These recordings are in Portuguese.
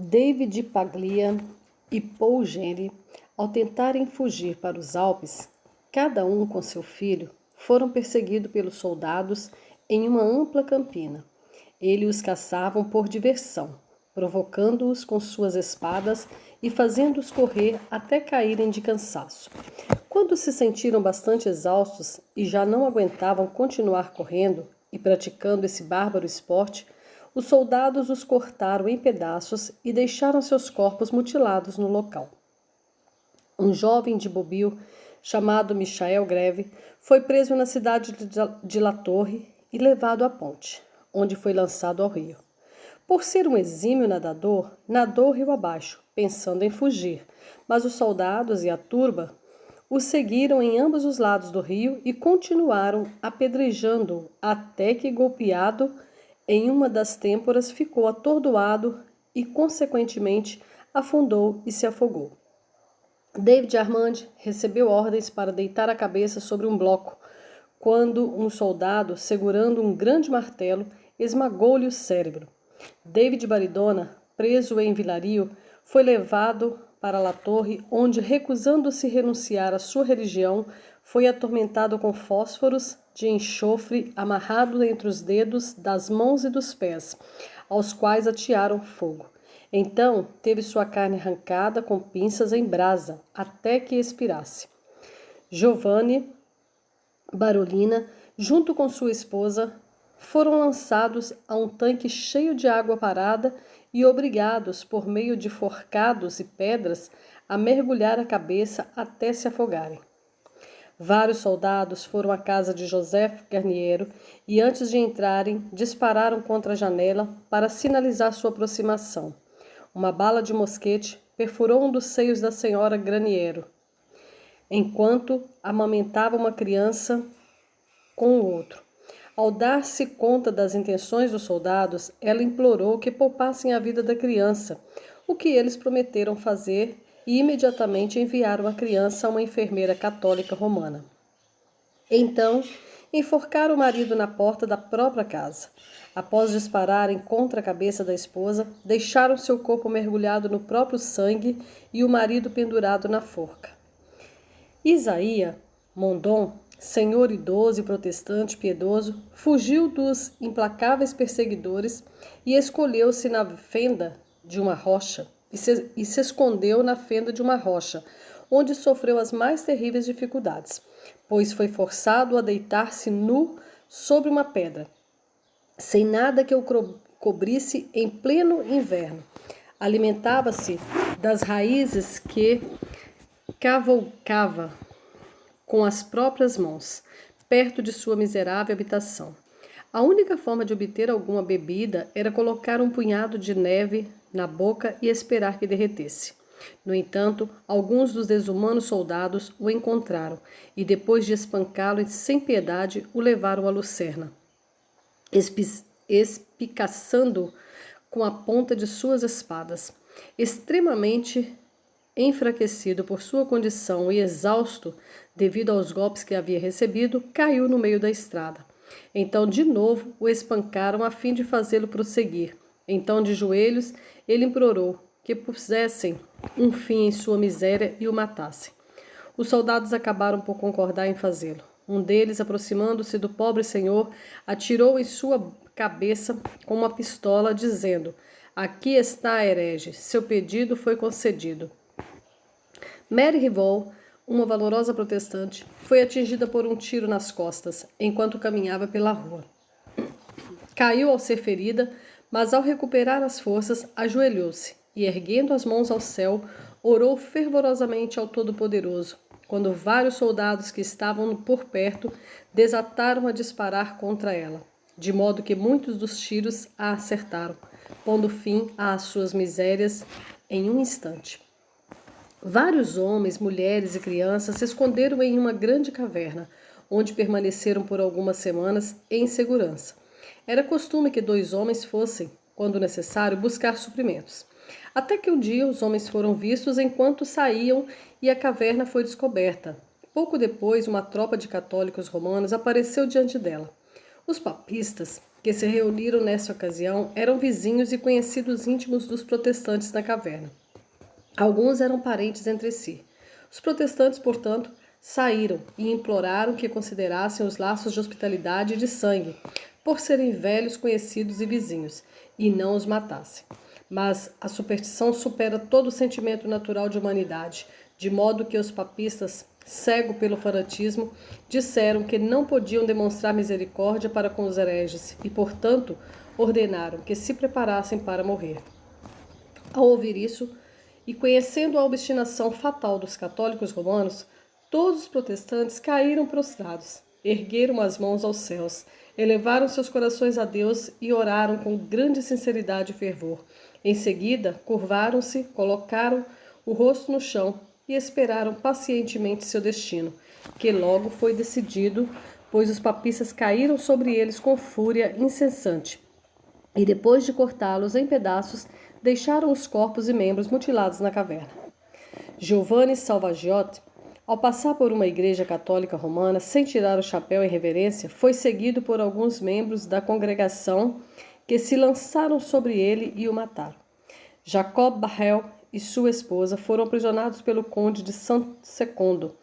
David Paglia e Paul Geri, ao tentarem fugir para os Alpes, cada um com seu filho, foram perseguidos pelos soldados em uma ampla campina. Eles os caçavam por diversão, provocando-os com suas espadas e fazendo-os correr até caírem de cansaço. Quando se sentiram bastante exaustos e já não aguentavam continuar correndo e praticando esse bárbaro esporte, os soldados os cortaram em pedaços e deixaram seus corpos mutilados no local. Um jovem de Bobil, chamado Michael Greve, foi preso na cidade de La Torre e levado à ponte, onde foi lançado ao rio. Por ser um exímio nadador, nadou rio abaixo, pensando em fugir, mas os soldados e a turba o seguiram em ambos os lados do rio e continuaram apedrejando-o até que, golpeado em uma das têmporas, ficou atordoado e, consequentemente, afundou e se afogou. David Armand recebeu ordens para deitar a cabeça sobre um bloco, quando um soldado, segurando um grande martelo, esmagou-lhe o cérebro. David Baridona, preso em Vilario, foi levado para La Torre, onde, recusando-se renunciar à sua religião, foi atormentado com fósforos de enxofre amarrado entre os dedos das mãos e dos pés, aos quais atearam fogo. Então teve sua carne arrancada com pinças em brasa, até que expirasse. Giovanni Barolina, junto com sua esposa, foram lançados a um tanque cheio de água parada e obrigados, por meio de forcados e pedras, a mergulhar a cabeça até se afogarem. Vários soldados foram à casa de Joseph Garniero e, antes de entrarem, dispararam contra a janela para sinalizar sua aproximação. Uma bala de mosquete perfurou um dos seios da senhora Garniero, enquanto amamentava uma criança com o outro. Ao dar-se conta das intenções dos soldados, ela implorou que poupassem a vida da criança, o que eles prometeram fazer, e imediatamente enviaram a criança a uma enfermeira católica romana. Então, enforcaram o marido na porta da própria casa. Após dispararem contra a cabeça da esposa, deixaram seu corpo mergulhado no próprio sangue e o marido pendurado na forca. Isaías Mondon, senhor idoso e protestante piedoso, fugiu dos implacáveis perseguidores e escolheu-se na fenda de uma rocha e se escondeu na fenda de uma rocha, onde sofreu as mais terríveis dificuldades, pois foi forçado a deitar-se nu sobre uma pedra, sem nada que o cobrisse em pleno inverno. Alimentava-se das raízes que cavalcava com as próprias mãos, perto de sua miserável habitação. A única forma de obter alguma bebida era colocar um punhado de neve na boca e esperar que derretesse. No entanto, alguns dos desumanos soldados o encontraram e, depois de espancá-lo sem piedade, o levaram à lucerna, espicaçando-o com a ponta de suas espadas. Extremamente enfraquecido por sua condição e exausto devido aos golpes que havia recebido, caiu no meio da estrada. Então, de novo, o espancaram a fim de fazê-lo prosseguir. Então, de joelhos, ele implorou que pusessem um fim em sua miséria e o matassem. Os soldados acabaram por concordar em fazê-lo. Um deles, aproximando-se do pobre senhor, atirou em sua cabeça com uma pistola, dizendo: "Aqui está, herege, seu pedido foi concedido." Mary Rivol, uma valorosa protestante, foi atingida por um tiro nas costas, enquanto caminhava pela rua. Caiu ao ser ferida, mas ao recuperar as forças, ajoelhou-se e, erguendo as mãos ao céu, orou fervorosamente ao Todo-Poderoso, quando vários soldados que estavam por perto desataram a disparar contra ela, de modo que muitos dos tiros a acertaram, pondo fim às suas misérias em um instante. Vários homens, mulheres e crianças se esconderam em uma grande caverna, onde permaneceram por algumas semanas em segurança. Era costume que 2 homens fossem, quando necessário, buscar suprimentos. Até que um dia os homens foram vistos enquanto saíam e a caverna foi descoberta. Pouco depois, uma tropa de católicos romanos apareceu diante dela. Os papistas que se reuniram nessa ocasião eram vizinhos e conhecidos íntimos dos protestantes na caverna. Alguns eram parentes entre si. Os protestantes, portanto, saíram e imploraram que considerassem os laços de hospitalidade e de sangue, por serem velhos conhecidos e vizinhos, e não os matassem. Mas a superstição supera todo o sentimento natural de humanidade, de modo que os papistas, cegos pelo fanatismo, disseram que não podiam demonstrar misericórdia para com os hereges e, portanto, ordenaram que se preparassem para morrer. Ao ouvir isso, e conhecendo a obstinação fatal dos católicos romanos, todos os protestantes caíram prostrados, ergueram as mãos aos céus, elevaram seus corações a Deus e oraram com grande sinceridade e fervor. Em seguida, curvaram-se, colocaram o rosto no chão e esperaram pacientemente seu destino, que logo foi decidido, pois os papistas caíram sobre eles com fúria incessante. E depois de cortá-los em pedaços, deixaram os corpos e membros mutilados na caverna. Giovanni Salvagiotti, ao passar por uma igreja católica romana sem tirar o chapéu em reverência, foi seguido por alguns membros da congregação que se lançaram sobre ele e o mataram. Jacob Barrel e sua esposa foram aprisionados pelo conde de Santo-Secondo,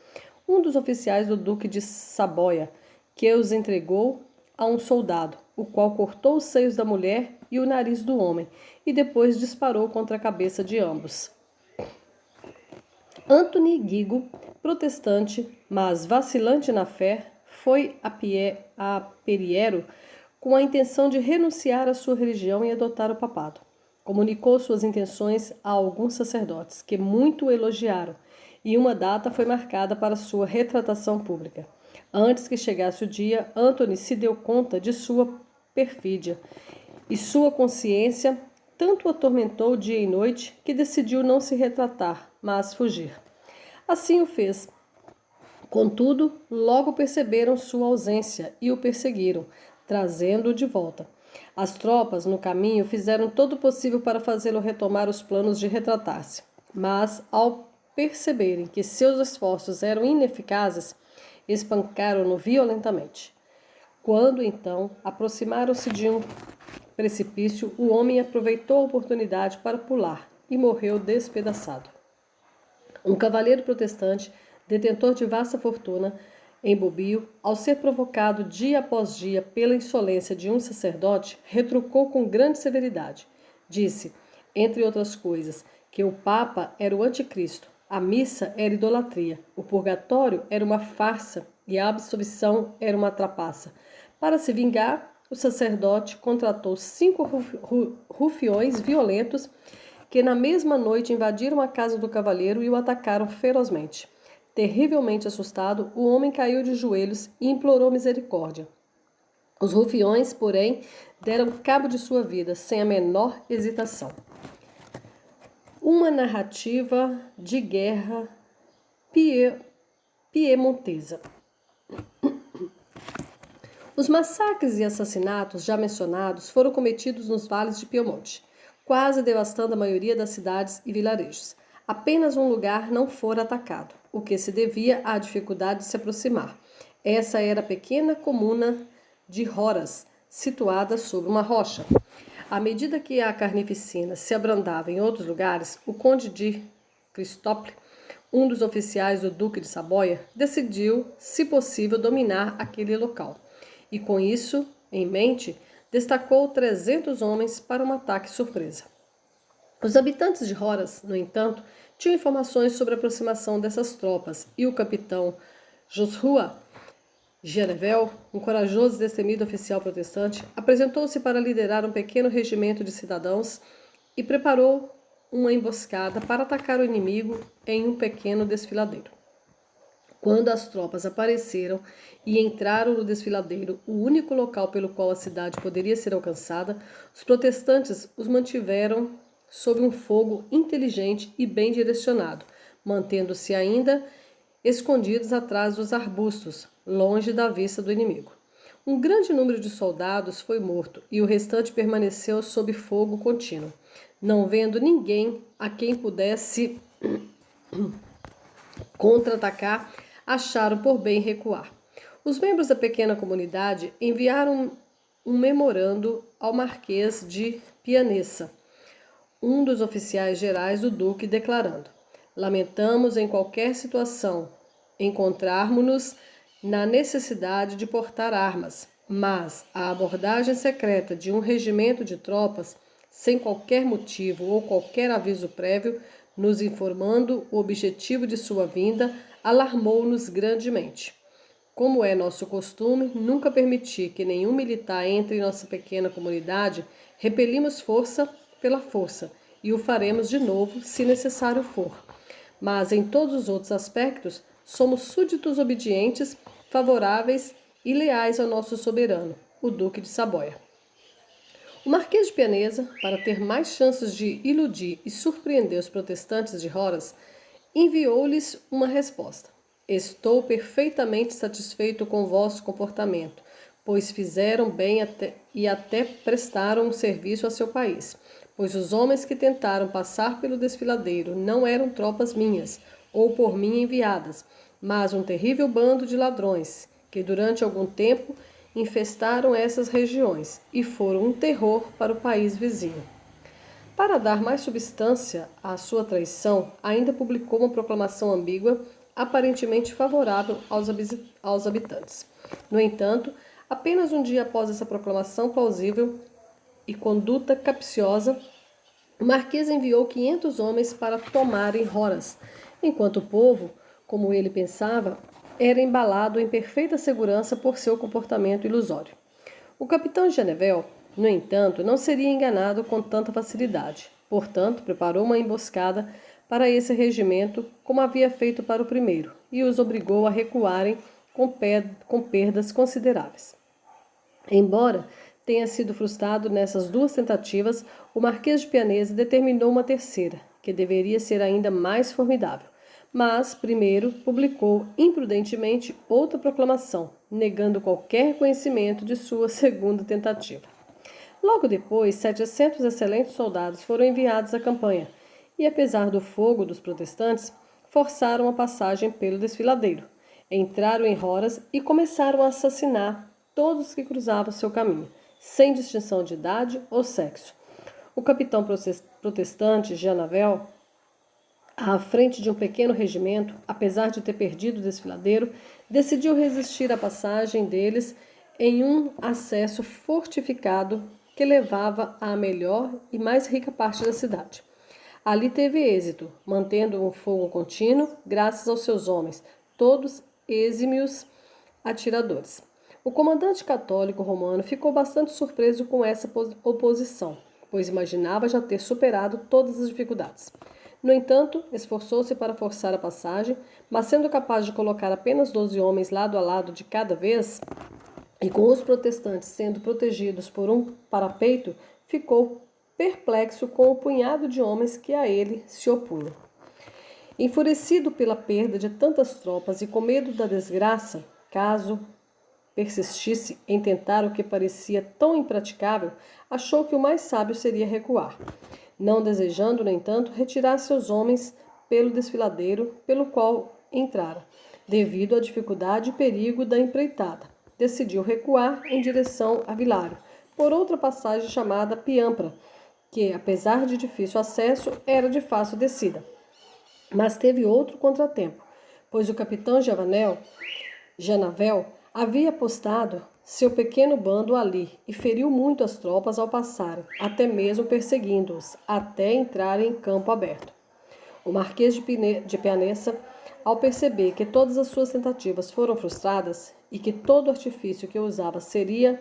um dos oficiais do duque de Saboia, que os entregou a um soldado, o qual cortou os seios da mulher e o nariz do homem, e depois disparou contra a cabeça de ambos. Antony Guigo, protestante, mas vacilante na fé, foi a Periero com a intenção de renunciar à sua religião e adotar o papado. Comunicou suas intenções a alguns sacerdotes, que muito o elogiaram, e uma data foi marcada para sua retratação pública. Antes que chegasse o dia, Antony se deu conta de sua perfídia, e sua consciência tanto o atormentou dia e noite que decidiu não se retratar, mas fugir. Assim o fez. Contudo, logo perceberam sua ausência e o perseguiram, trazendo-o de volta. As tropas, no caminho, fizeram todo o possível para fazê-lo retomar os planos de retratar-se. Mas, ao perceberem que seus esforços eram ineficazes, espancaram-no violentamente. Quando, então, aproximaram-se de um precipício, o homem aproveitou a oportunidade para pular e morreu despedaçado. Um cavalheiro protestante, detentor de vasta fortuna, em Bobbio, ao ser provocado dia após dia pela insolência de um sacerdote, retrucou com grande severidade. Disse, entre outras coisas, que o Papa era o anticristo, a missa era idolatria, o purgatório era uma farsa e a absolvição era uma trapaça. Para se vingar, o sacerdote contratou 5 rufiões violentos que na mesma noite invadiram a casa do cavalheiro e o atacaram ferozmente. Terrivelmente assustado, o homem caiu de joelhos e implorou misericórdia. Os rufiões, porém, deram cabo de sua vida sem a menor hesitação. Uma narrativa de guerra piemontesa. Os massacres e assassinatos já mencionados foram cometidos nos vales de Piemonte, quase devastando a maioria das cidades e vilarejos. Apenas um lugar não fora atacado, o que se devia à dificuldade de se aproximar. Essa era a pequena comuna de Roras, situada sobre uma rocha. À medida que a carnificina se abrandava em outros lugares, o conde de Cristople, um dos oficiais do duque de Saboia, decidiu, se possível, dominar aquele local. E com isso em mente, destacou 300 homens para um ataque surpresa. Os habitantes de Roras, no entanto, tinham informações sobre a aproximação dessas tropas e o capitão Joshua Gerevel, um corajoso e destemido oficial protestante, apresentou-se para liderar um pequeno regimento de cidadãos e preparou uma emboscada para atacar o inimigo em um pequeno desfiladeiro. Quando as tropas apareceram e entraram no desfiladeiro, o único local pelo qual a cidade poderia ser alcançada, os protestantes os mantiveram sob um fogo inteligente e bem direcionado, mantendo-se ainda escondidos atrás dos arbustos, longe da vista do inimigo. Um grande número de soldados foi morto e o restante permaneceu sob fogo contínuo, não vendo ninguém a quem pudesse contra-atacar, acharam por bem recuar. Os membros da pequena comunidade enviaram um memorando ao Marquês de Pianessa, um dos oficiais gerais do Duque, declarando: lamentamos em qualquer situação encontrarmos-nos na necessidade de portar armas, mas a abordagem secreta de um regimento de tropas, sem qualquer motivo ou qualquer aviso prévio, nos informando o objetivo de sua vinda, alarmou-nos grandemente. Como é nosso costume nunca permitir que nenhum militar entre em nossa pequena comunidade, repelimos força pela força, e o faremos de novo, se necessário for. Mas em todos os outros aspectos, somos súditos obedientes, favoráveis e leais ao nosso soberano, o Duque de Saboia. O Marquês de Pianesa, para ter mais chances de iludir e surpreender os protestantes de Horas, enviou-lhes uma resposta: estou perfeitamente satisfeito com o vosso comportamento, pois fizeram bem e até prestaram um serviço a seu país, pois os homens que tentaram passar pelo desfiladeiro não eram tropas minhas, ou por mim enviadas, mas um terrível bando de ladrões, que durante algum tempo infestaram essas regiões e foram um terror para o país vizinho. Para dar mais substância à sua traição, ainda publicou uma proclamação ambígua, aparentemente favorável aos habitantes. No entanto, apenas um dia após essa proclamação plausível e conduta capciosa, o Marquês enviou 500 homens para tomarem Horas, enquanto o povo, como ele pensava, era embalado em perfeita segurança por seu comportamento ilusório. O capitão Genevel, no entanto, não seria enganado com tanta facilidade. Portanto, preparou uma emboscada para esse regimento, como havia feito para o primeiro, e os obrigou a recuarem com perdas consideráveis. Embora tenha sido frustrado nessas duas tentativas, o Marquês de Pianesa determinou uma terceira, que deveria ser ainda mais formidável. Mas, primeiro, publicou imprudentemente outra proclamação, negando qualquer conhecimento de sua segunda tentativa. Logo depois, 700 excelentes soldados foram enviados à campanha e, apesar do fogo dos protestantes, forçaram a passagem pelo desfiladeiro, entraram em Horas e começaram a assassinar todos que cruzavam seu caminho, sem distinção de idade ou sexo. O capitão protestante Genevel, à frente de um pequeno regimento, apesar de ter perdido o desfiladeiro, decidiu resistir à passagem deles em um acesso fortificado que levava à melhor e mais rica parte da cidade. Ali teve êxito, mantendo um fogo contínuo, graças aos seus homens, todos exímios atiradores. O comandante católico romano ficou bastante surpreso com essa oposição, pois imaginava já ter superado todas as dificuldades. No entanto, esforçou-se para forçar a passagem, mas sendo capaz de colocar apenas 12 homens lado a lado de cada vez, e com os protestantes sendo protegidos por um parapeito, ficou perplexo com o punhado de homens que a ele se opunham. Enfurecido pela perda de tantas tropas e com medo da desgraça, caso persistisse em tentar o que parecia tão impraticável, achou que o mais sábio seria recuar, não desejando, no entanto, retirar seus homens pelo desfiladeiro pelo qual entrara, devido à dificuldade e perigo da empreitada. Decidiu recuar em direção a Vilário, por outra passagem chamada Piampra, que, apesar de difícil acesso, era de fácil descida. Mas teve outro contratempo, pois o capitão Genavel havia postado seu pequeno bando ali e feriu muito as tropas ao passarem, até mesmo perseguindo-os, até entrarem em campo aberto. O Marquês de Pianessa, ao perceber que todas as suas tentativas foram frustradas e que todo o artifício que usava servia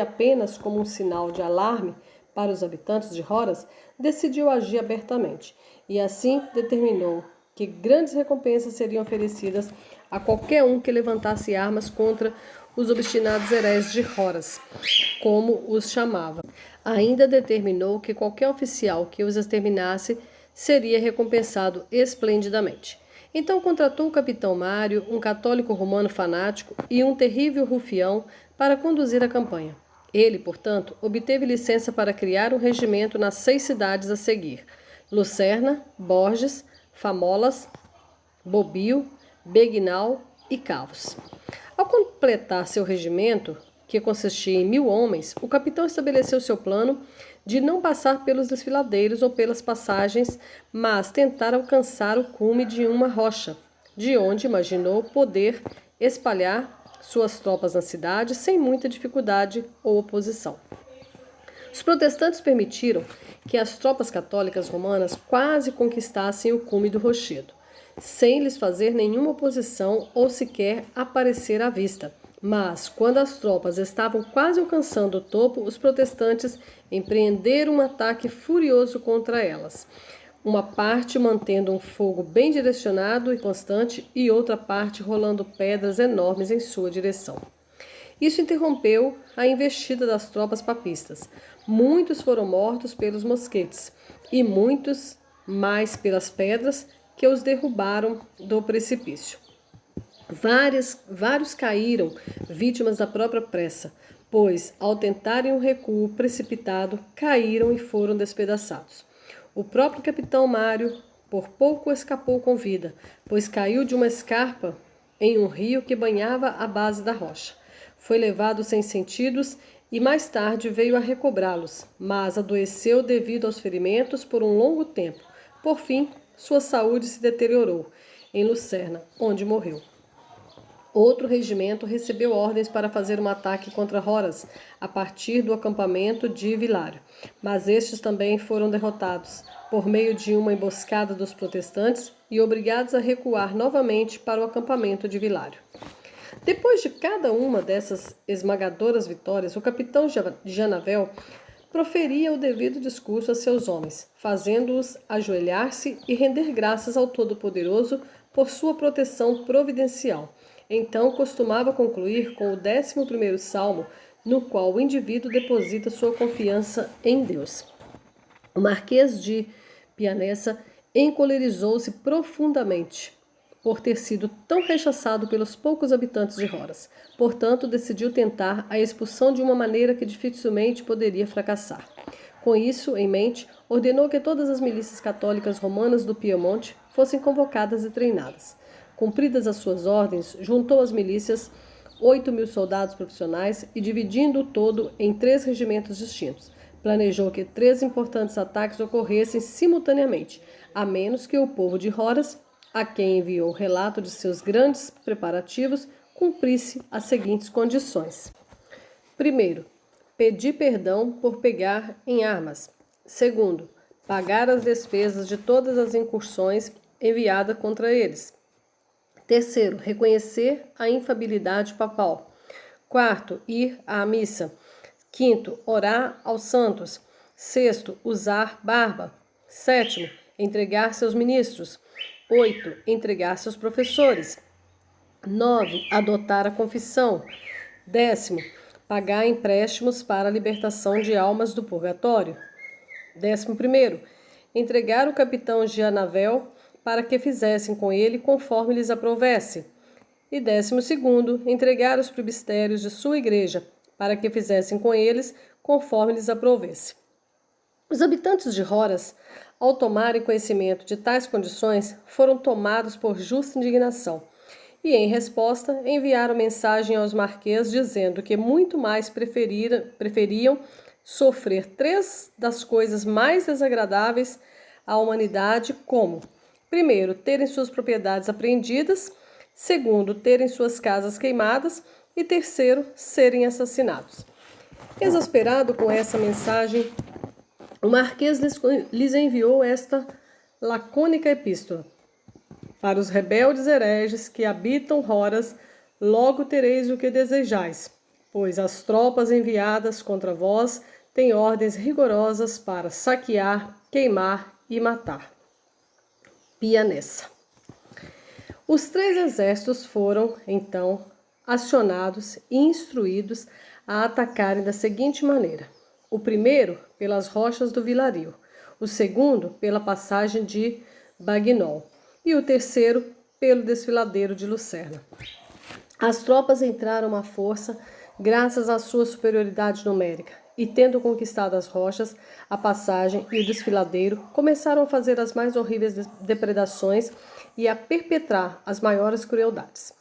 apenas como um sinal de alarme para os habitantes de Horas, decidiu agir abertamente e assim determinou que grandes recompensas seriam oferecidas a qualquer um que levantasse armas contra os obstinados heréis de Horas, como os chamava. Ainda determinou que qualquer oficial que os exterminasse seria recompensado esplendidamente. Então contratou o capitão Mário, um católico romano fanático e um terrível rufião para conduzir a campanha. Ele, portanto, obteve licença para criar um regimento nas 6 cidades a seguir: Lucerna, Borges, Famolas, Bobbio, Begnal e Cavos. Ao completar seu regimento, que consistia em 1.000 homens, o capitão estabeleceu seu plano de não passar pelos desfiladeiros ou pelas passagens, mas tentar alcançar o cume de uma rocha, de onde imaginou poder espalhar suas tropas na cidade sem muita dificuldade ou oposição. Os protestantes permitiram que as tropas católicas romanas quase conquistassem o cume do rochedo, sem lhes fazer nenhuma oposição ou sequer aparecer à vista. Mas, quando as tropas estavam quase alcançando o topo, os protestantes empreenderam um ataque furioso contra elas. Uma parte mantendo um fogo bem direcionado e constante e outra parte rolando pedras enormes em sua direção. Isso interrompeu a investida das tropas papistas. Muitos foram mortos pelos mosquetes e muitos mais pelas pedras que os derrubaram do precipício. Vários caíram, vítimas da própria pressa, pois, ao tentarem um recuo precipitado, caíram e foram despedaçados. O próprio capitão Mário, por pouco escapou com vida, pois caiu de uma escarpa em um rio que banhava a base da rocha. Foi levado sem sentidos e mais tarde veio a recobrá-los, mas adoeceu devido aos ferimentos por um longo tempo. Por fim, sua saúde se deteriorou em Lucerna, onde morreu. Outro regimento recebeu ordens para fazer um ataque contra Horas, a partir do acampamento de Vilário, mas estes também foram derrotados, por meio de uma emboscada dos protestantes e obrigados a recuar novamente para o acampamento de Vilário. Depois de cada uma dessas esmagadoras vitórias, o capitão Janavel proferia o devido discurso a seus homens, fazendo-os ajoelhar-se e render graças ao Todo-Poderoso por sua proteção providencial. Então costumava concluir com o 11º salmo, no qual o indivíduo deposita sua confiança em Deus. O Marquês de Pianessa encolerizou-se profundamente por ter sido tão rechaçado pelos poucos habitantes de Horas. Portanto, decidiu tentar a expulsão de uma maneira que dificilmente poderia fracassar. Com isso em mente, ordenou que todas as milícias católicas romanas do Piemonte fossem convocadas e treinadas. Cumpridas as suas ordens, juntou às milícias 8.000 soldados profissionais e, dividindo o todo em 3 regimentos distintos, planejou que 3 importantes ataques ocorressem simultaneamente, a menos que o povo de Horas, a quem enviou o relato de seus grandes preparativos, cumprisse as seguintes condições. Primeiro, pedir perdão por pegar em armas. Segundo, pagar as despesas de todas as incursões enviadas contra eles. Terceiro, reconhecer a infabilidade papal. Quarto, ir à missa. Quinto, orar aos santos. Sexto, usar barba. Sétimo, entregar seus ministros. 8, entregar seus professores. 9, adotar a confissão. 10º, pagar empréstimos para a libertação de almas do purgatório. 11º, entregar o capitão Janavel para que fizessem com ele conforme lhes aprovesse. E 12º, entregar os presbitérios de sua igreja, para que fizessem com eles conforme lhes aprovesse. Os habitantes de Horas, ao tomarem conhecimento de tais condições, foram tomados por justa indignação, e, em resposta, enviaram mensagem aos marquês dizendo que muito mais preferiam sofrer 3 das coisas mais desagradáveis à humanidade, como: primeiro, terem suas propriedades apreendidas; segundo, terem suas casas queimadas; e terceiro, serem assassinados. Exasperado com essa mensagem, o Marquês lhes enviou esta lacônica epístola: para os rebeldes hereges que habitam Horas, logo tereis o que desejais, pois as tropas enviadas contra vós têm ordens rigorosas para saquear, queimar e matar. Pianessa. Os 3 exércitos foram, então, acionados e instruídos a atacarem da seguinte maneira: o primeiro, pelas rochas do Vilario; o segundo, pela passagem de Bagnol; e o terceiro, pelo desfiladeiro de Lucerna. As tropas entraram à força graças à sua superioridade numérica, e, tendo conquistado as rochas, a passagem e o desfiladeiro, começaram a fazer as mais horríveis depredações e a perpetrar as maiores crueldades.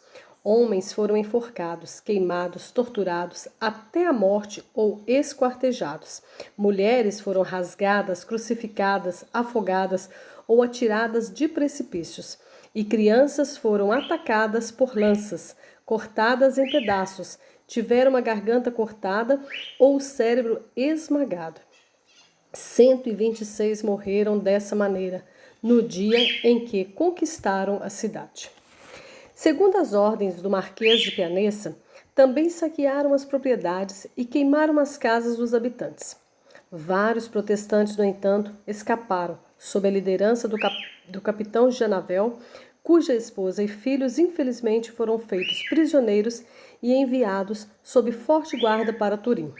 Homens foram enforcados, queimados, torturados até a morte ou esquartejados. Mulheres foram rasgadas, crucificadas, afogadas ou atiradas de precipícios. E crianças foram atacadas por lanças, cortadas em pedaços, tiveram a garganta cortada ou o cérebro esmagado. 126 morreram dessa maneira, no dia em que conquistaram a cidade. Segundo as ordens do Marquês de Pianessa, também saquearam as propriedades e queimaram as casas dos habitantes. Vários protestantes, no entanto, escaparam, sob a liderança do capitão Janavel, cuja esposa e filhos infelizmente foram feitos prisioneiros e enviados sob forte guarda para Turim.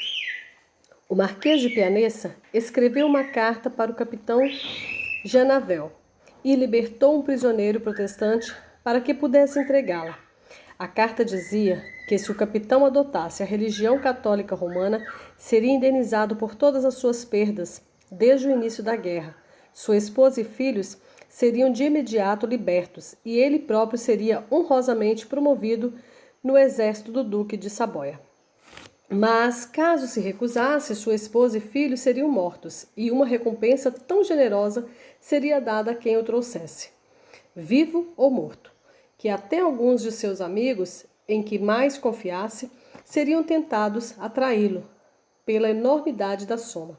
O Marquês de Pianessa escreveu uma carta para o capitão Janavel e libertou um prisioneiro protestante para que pudesse entregá-la. A carta dizia que se o capitão adotasse a religião católica romana, seria indenizado por todas as suas perdas desde o início da guerra. Sua esposa e filhos seriam de imediato libertos e ele próprio seria honrosamente promovido no exército do Duque de Saboia. Mas, caso se recusasse, sua esposa e filhos seriam mortos e uma recompensa tão generosa seria dada a quem o trouxesse, vivo ou morto, que até alguns de seus amigos, em que mais confiasse, seriam tentados a traí-lo pela enormidade da soma.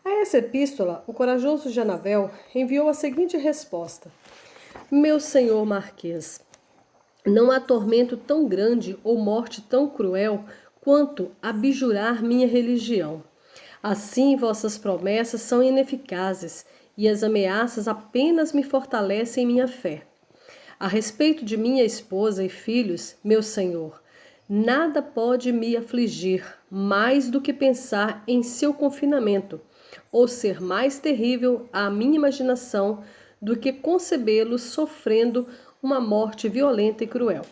A essa epístola, o corajoso Janavel enviou a seguinte resposta: Meu senhor Marquês, não há tormento tão grande ou morte tão cruel quanto abjurar minha religião. Assim, vossas promessas são ineficazes e as ameaças apenas me fortalecem minha fé. A respeito de minha esposa e filhos, meu senhor, nada pode me afligir mais do que pensar em seu confinamento, ou ser mais terrível à minha imaginação do que concebê-los sofrendo uma morte violenta e cruel.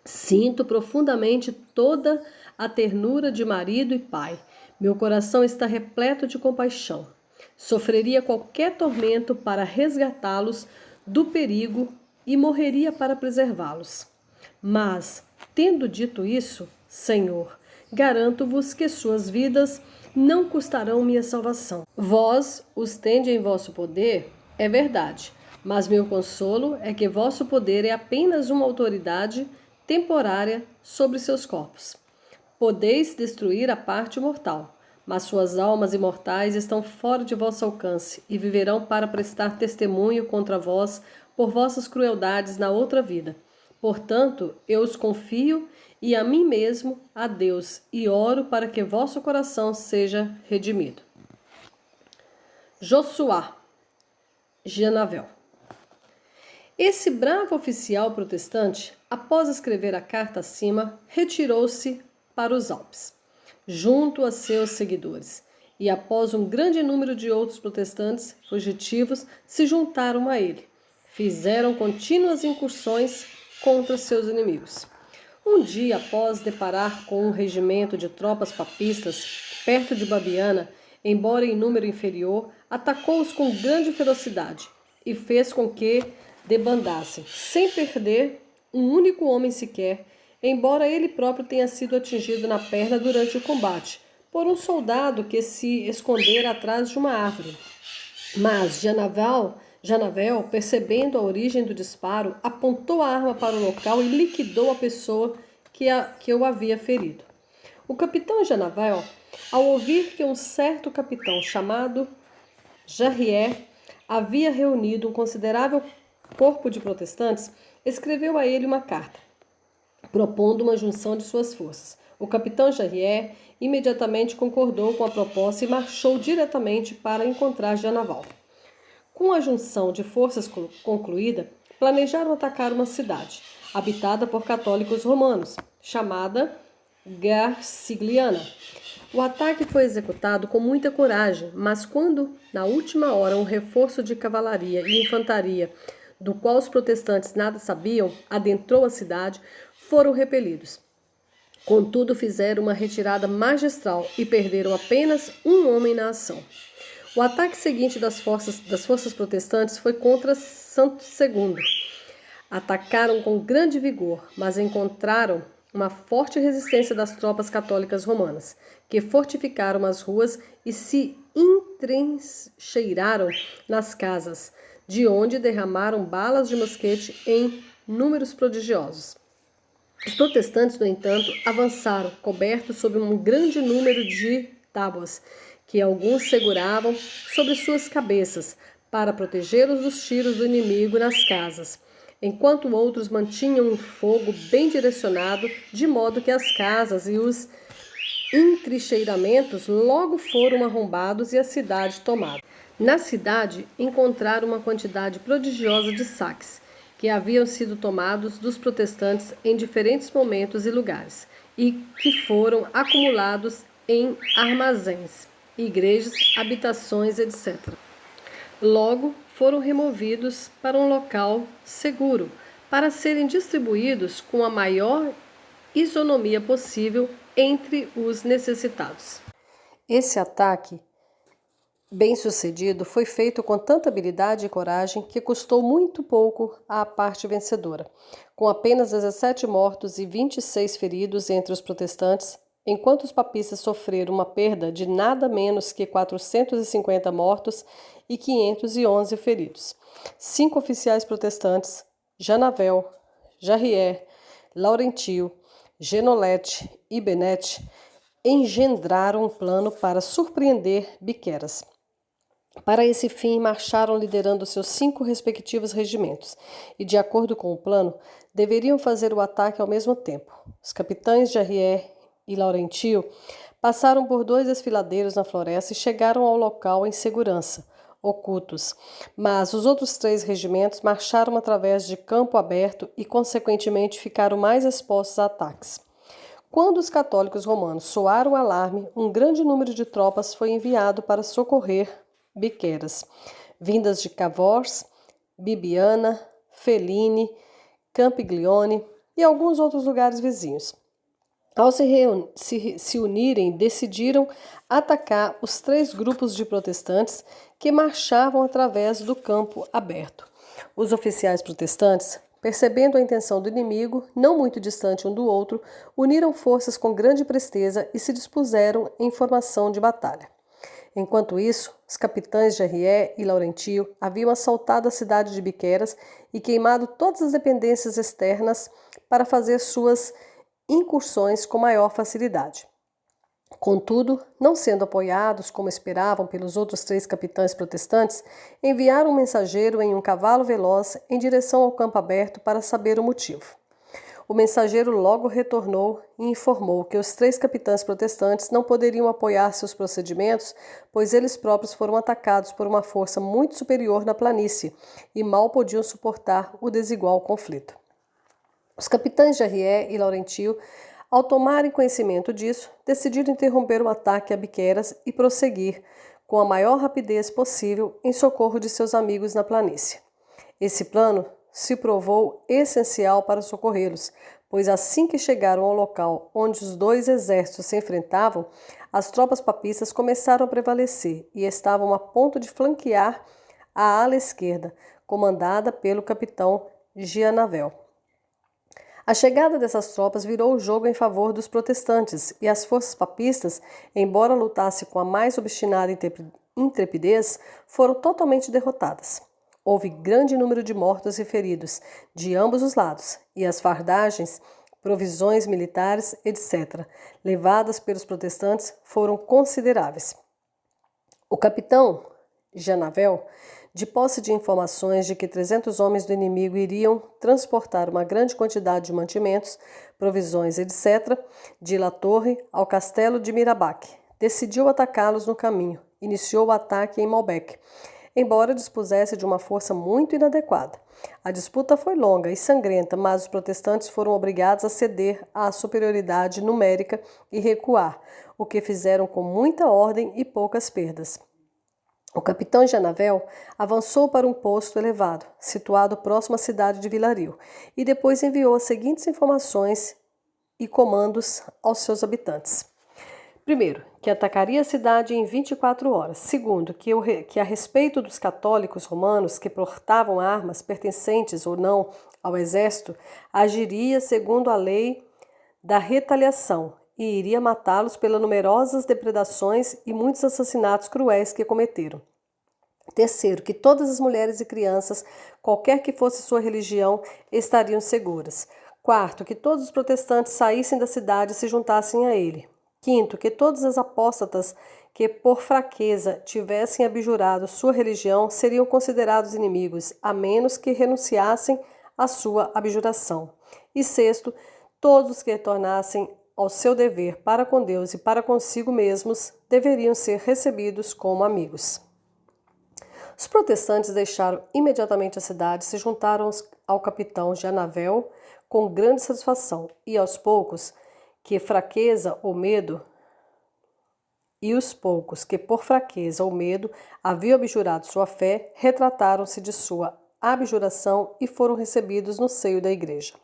Sinto profundamente toda a ternura de marido e pai. Meu coração está repleto de compaixão. Sofreria qualquer tormento para resgatá-los do perigo e morreria para preservá-los. Mas, tendo dito isso, Senhor, garanto-vos que suas vidas não custarão minha salvação. Vós os tende em vosso poder, é verdade, mas meu consolo é que vosso poder é apenas uma autoridade temporária sobre seus corpos. Podeis destruir a parte mortal, mas suas almas imortais estão fora de vosso alcance e viverão para prestar testemunho contra vós por vossas crueldades na outra vida. Portanto, eu os confio e a mim mesmo, a Deus, e oro para que vosso coração seja redimido. Josuá, Janavel. Esse bravo oficial protestante, após escrever a carta acima, retirou-se para os Alpes, junto a seus seguidores, e após um grande número de outros protestantes fugitivos se juntaram a ele. Fizeram contínuas incursões contra seus inimigos. Um dia, após deparar com um regimento de tropas papistas perto de Babiana, embora em número inferior, atacou-os com grande ferocidade e fez com que debandassem, sem perder um único homem sequer, embora ele próprio tenha sido atingido na perna durante o combate, por um soldado que se escondera atrás de uma árvore. Mas Janavel, percebendo a origem do disparo, apontou a arma para o local e liquidou a pessoa que o havia ferido. O capitão Janavel, ao ouvir que um certo capitão chamado Jarrier havia reunido um considerável corpo de protestantes, escreveu a ele uma carta, propondo uma junção de suas forças. O capitão Jarrier imediatamente concordou com a proposta e marchou diretamente para encontrar Janavel. Com a junção de forças concluída, planejaram atacar uma cidade, habitada por católicos romanos, chamada Garcigliana. O ataque foi executado com muita coragem, mas quando, na última hora, um reforço de cavalaria e infantaria, do qual os protestantes nada sabiam, adentrou a cidade, foram repelidos. Contudo, fizeram uma retirada magistral e perderam apenas um homem na ação. O ataque seguinte das forças protestantes foi contra Santo II. Atacaram com grande vigor, mas encontraram uma forte resistência das tropas católicas romanas, que fortificaram as ruas e se entrincheiraram nas casas, de onde derramaram balas de mosquete em números prodigiosos. Os protestantes, no entanto, avançaram, cobertos sob um grande número de tábuas, que alguns seguravam sobre suas cabeças, para protegê-los dos tiros do inimigo nas casas, enquanto outros mantinham um fogo bem direcionado, de modo que as casas e os entrincheiramentos logo foram arrombados e a cidade tomada. Na cidade encontraram uma quantidade prodigiosa de saques, que haviam sido tomados dos protestantes em diferentes momentos e lugares, e que foram acumulados em armazéns, igrejas, habitações, etc. Logo, foram removidos para um local seguro, para serem distribuídos com a maior isonomia possível entre os necessitados. Esse ataque bem-sucedido foi feito com tanta habilidade e coragem que custou muito pouco à parte vencedora, com apenas 17 mortos e 26 feridos entre os protestantes, enquanto os papistas sofreram uma perda de nada menos que 450 mortos e 511 feridos. 5 oficiais protestantes, Janavel, Jarrier, Laurentio, Genolete e Benete, engendraram um plano para surpreender Biqueras. Para esse fim, marcharam liderando seus 5 respectivos regimentos, e, de acordo com o plano, deveriam fazer o ataque ao mesmo tempo. Os capitães Jarrier e Laurentio passaram por 2 desfiladeiros na floresta e chegaram ao local em segurança, ocultos, mas os outros 3 regimentos marcharam através de campo aberto e, consequentemente, ficaram mais expostos a ataques. Quando os católicos romanos soaram o alarme, um grande número de tropas foi enviado para socorrer Biqueras, vindas de Cavors, Bibiana, Feline, Campiglione e alguns outros lugares vizinhos. Ao se unirem, decidiram atacar os 3 grupos de protestantes que marchavam através do campo aberto. Os oficiais protestantes, percebendo a intenção do inimigo, não muito distante um do outro, uniram forças com grande presteza e se dispuseram em formação de batalha. Enquanto isso, os capitães Jarrier e Laurentio haviam assaltado a cidade de Biqueras e queimado todas as dependências externas para fazer suas incursões com maior facilidade. Contudo, não sendo apoiados como esperavam pelos outros 3 capitães protestantes, enviaram um mensageiro em um cavalo veloz em direção ao campo aberto para saber o motivo. O mensageiro logo retornou e informou que os 3 capitães protestantes não poderiam apoiar seus procedimentos, pois eles próprios foram atacados por uma força muito superior na planície e mal podiam suportar o desigual conflito. Os capitães Jarrier e Laurentio, ao tomarem conhecimento disso, decidiram interromper o ataque a Biqueras e prosseguir, com a maior rapidez possível, em socorro de seus amigos na planície. Esse plano se provou essencial para socorrê-los, pois assim que chegaram ao local onde os 2 exércitos se enfrentavam, as tropas papistas começaram a prevalecer e estavam a ponto de flanquear a ala esquerda, comandada pelo capitão Gianavel. A chegada dessas tropas virou o jogo em favor dos protestantes e as forças papistas, embora lutassem com a mais obstinada intrepidez, foram totalmente derrotadas. Houve grande número de mortos e feridos de ambos os lados, e as fardagens, provisões militares, etc., levadas pelos protestantes foram consideráveis. O capitão Janavel, de posse de informações de que 300 homens do inimigo iriam transportar uma grande quantidade de mantimentos, provisões, etc., de La Torre ao castelo de Mirabac, decidiu atacá-los no caminho, iniciou o ataque em Malbec, embora dispusesse de uma força muito inadequada. A disputa foi longa e sangrenta, mas os protestantes foram obrigados a ceder à superioridade numérica e recuar, o que fizeram com muita ordem e poucas perdas. O capitão Janavel avançou para um posto elevado, situado próximo à cidade de Vilario, e depois enviou as seguintes informações e comandos aos seus habitantes. Primeiro, que atacaria a cidade em 24 horas. Segundo, que a respeito dos católicos romanos que portavam armas pertencentes ou não ao exército, agiria segundo a lei da retaliação e iria matá-los pelas numerosas depredações e muitos assassinatos cruéis que cometeram. Terceiro, que todas as mulheres e crianças, qualquer que fosse sua religião, estariam seguras. Quarto, que todos os protestantes saíssem da cidade e se juntassem a ele. Quinto, que todos os apóstatas que por fraqueza tivessem abjurado sua religião seriam considerados inimigos, a menos que renunciassem à sua abjuração. E sexto, todos que retornassem ao seu dever para com Deus e para consigo mesmos deveriam ser recebidos como amigos. Os protestantes deixaram imediatamente a cidade e se juntaram ao capitão Janavel com grande satisfação, e aos poucos que fraqueza ou medo por fraqueza ou medo haviam abjurado sua fé, retrataram-se de sua abjuração e foram recebidos no seio da igreja.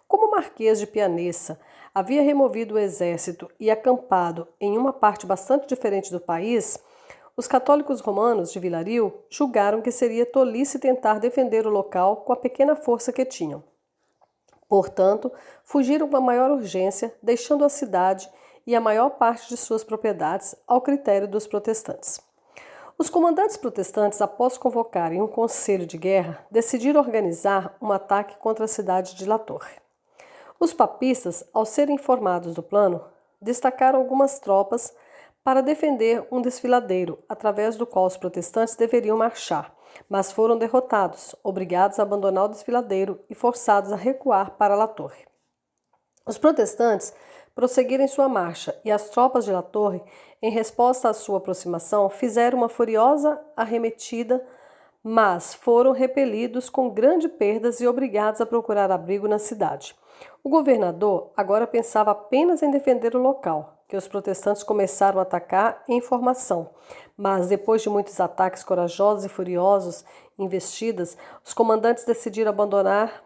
Como o Marquês de Pianessa havia removido o exército e acampado em uma parte bastante diferente do país, os católicos romanos de Vilario julgaram que seria tolice tentar defender o local com a pequena força que tinham. Portanto, fugiram com a maior urgência, deixando a cidade e a maior parte de suas propriedades ao critério dos protestantes. Os comandantes protestantes, após convocarem um conselho de guerra, decidiram organizar um ataque contra a cidade de La Torre. Os papistas, ao serem informados do plano, destacaram algumas tropas para defender um desfiladeiro, através do qual os protestantes deveriam marchar, mas foram derrotados, obrigados a abandonar o desfiladeiro e forçados a recuar para La Torre. Os protestantes prosseguiram em sua marcha e as tropas de La Torre, em resposta à sua aproximação, fizeram uma furiosa arremetida, mas foram repelidos com grandes perdas e obrigados a procurar abrigo na cidade. O governador agora pensava apenas em defender o local, que os protestantes começaram a atacar em formação, mas depois de muitos ataques corajosos e furiosos, investidas, os comandantes decidiram abandonar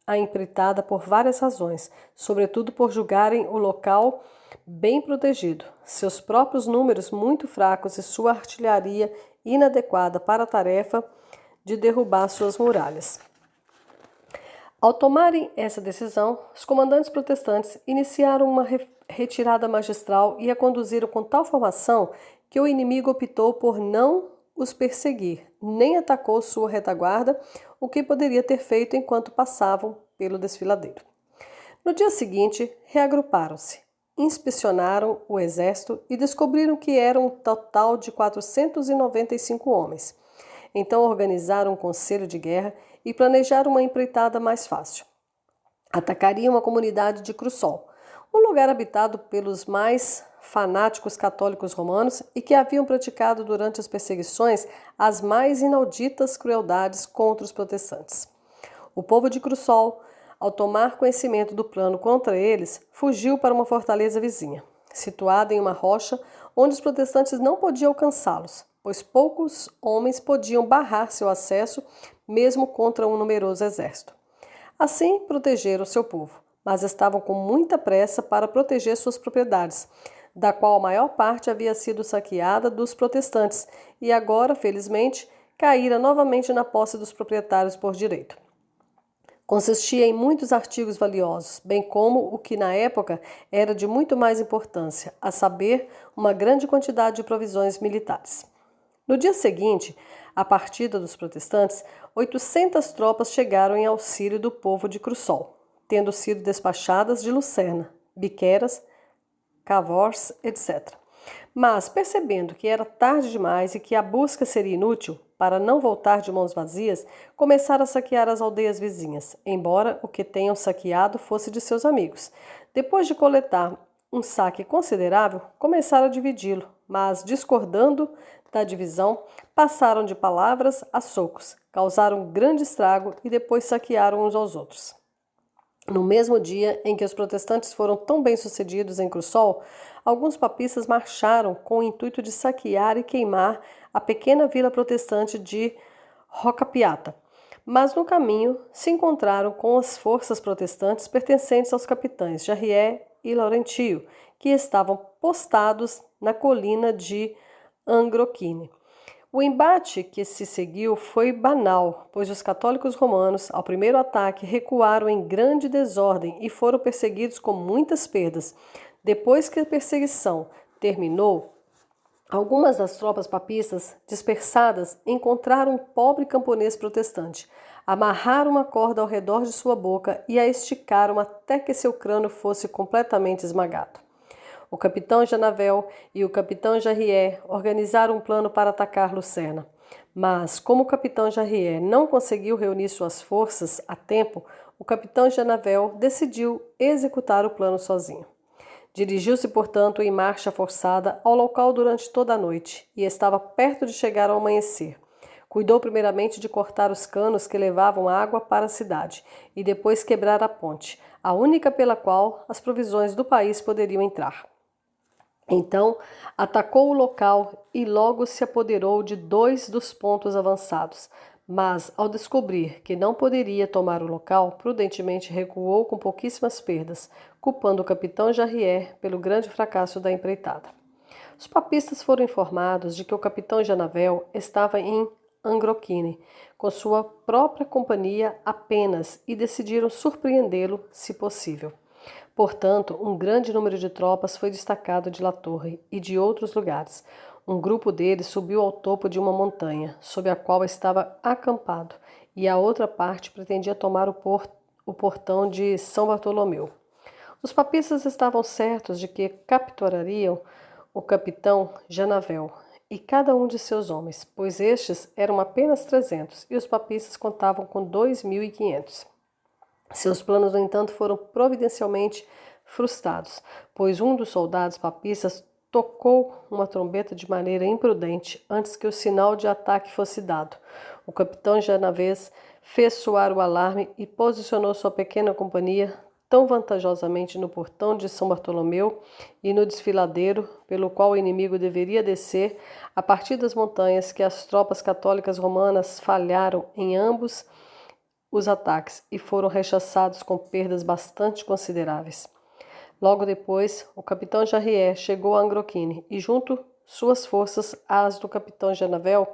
a empreitada por várias razões, sobretudo por julgarem o local bem protegido, seus próprios números muito fracos e sua artilharia inadequada para a tarefa de derrubar suas muralhas. Ao tomarem essa decisão, os comandantes protestantes iniciaram uma retirada magistral e a conduziram com tal formação que o inimigo optou por não os perseguir, nem atacou sua retaguarda, o que poderia ter feito enquanto passavam pelo desfiladeiro. No dia seguinte, reagruparam-se, inspecionaram o exército e descobriram que era um total de 495 homens. Então organizaram um conselho de guerra e planejaram uma empreitada mais fácil. Atacariam a comunidade de Crussol, um lugar habitado pelos mais fanáticos católicos romanos e que haviam praticado durante as perseguições as mais inauditas crueldades contra os protestantes. O povo de Crussol, ao tomar conhecimento do plano contra eles, fugiu para uma fortaleza vizinha, situada em uma rocha onde os protestantes não podiam alcançá-los, pois poucos homens podiam barrar seu acesso, mesmo contra um numeroso exército. Assim, protegeram seu povo, mas estavam com muita pressa para proteger suas propriedades, da qual a maior parte havia sido saqueada dos protestantes e agora, felizmente, caíra novamente na posse dos proprietários por direito. Consistia em muitos artigos valiosos, bem como o que na época era de muito mais importância, a saber, uma grande quantidade de provisões militares. No dia seguinte, à partida dos protestantes, 800 tropas chegaram em auxílio do povo de Crussol, tendo sido despachadas de Lucerna, Biqueras, Cavors, etc. Mas, percebendo que era tarde demais e que a busca seria inútil, para não voltar de mãos vazias, começaram a saquear as aldeias vizinhas, embora o que tenham saqueado fosse de seus amigos. Depois de coletar um saque considerável, começaram a dividi-lo, mas, discordando da divisão, passaram de palavras a socos, causaram grande estrago e depois saquearam uns aos outros. No mesmo dia em que os protestantes foram tão bem-sucedidos em Crussol, alguns papistas marcharam com o intuito de saquear e queimar a pequena vila protestante de Rocapiata, mas no caminho se encontraram com as forças protestantes pertencentes aos capitães Jarrier e Laurentio, que estavam postados na colina de Angrocine. O embate que se seguiu foi banal, pois os católicos romanos, ao primeiro ataque, recuaram em grande desordem e foram perseguidos com muitas perdas. Depois que a perseguição terminou, algumas das tropas papistas, dispersadas, encontraram um pobre camponês protestante, amarraram uma corda ao redor de sua boca e a esticaram até que seu crânio fosse completamente esmagado. O capitão Janavel e o capitão Jarrier organizaram um plano para atacar Lucerna. Mas, como o capitão Jarrier não conseguiu reunir suas forças a tempo, o capitão Janavel decidiu executar o plano sozinho. Dirigiu-se, portanto, em marcha forçada ao local durante toda a noite e estava perto de chegar ao amanhecer. Cuidou primeiramente de cortar os canos que levavam água para a cidade e depois quebrar a ponte, a única pela qual as provisões do país poderiam entrar. Então, atacou o local e logo se apoderou de 2 dos pontos avançados, mas, ao descobrir que não poderia tomar o local, prudentemente recuou com pouquíssimas perdas, culpando o capitão Jarrier pelo grande fracasso da empreitada. Os papistas foram informados de que o capitão Janavel estava em Angrocine, com sua própria companhia apenas, e decidiram surpreendê-lo, se possível. Portanto, um grande número de tropas foi destacado de La Torre e de outros lugares. Um grupo deles subiu ao topo de uma montanha, sob a qual estava acampado, e a outra parte pretendia tomar o portão de São Bartolomeu. Os papistas estavam certos de que capturariam o capitão Janavel e cada um de seus homens, pois estes eram apenas 300 e os papistas contavam com 2.500. Seus planos, no entanto, foram providencialmente frustrados, pois um dos soldados papistas tocou uma trombeta de maneira imprudente antes que o sinal de ataque fosse dado. O capitão Janavês fez soar o alarme e posicionou sua pequena companhia tão vantajosamente no portão de São Bartolomeu e no desfiladeiro pelo qual o inimigo deveria descer a partir das montanhas que as tropas católicas romanas falharam em ambos os ataques e foram rechaçados com perdas bastante consideráveis. Logo depois, o capitão Jarrier chegou a Angrocine e junto suas forças às do capitão Janavel,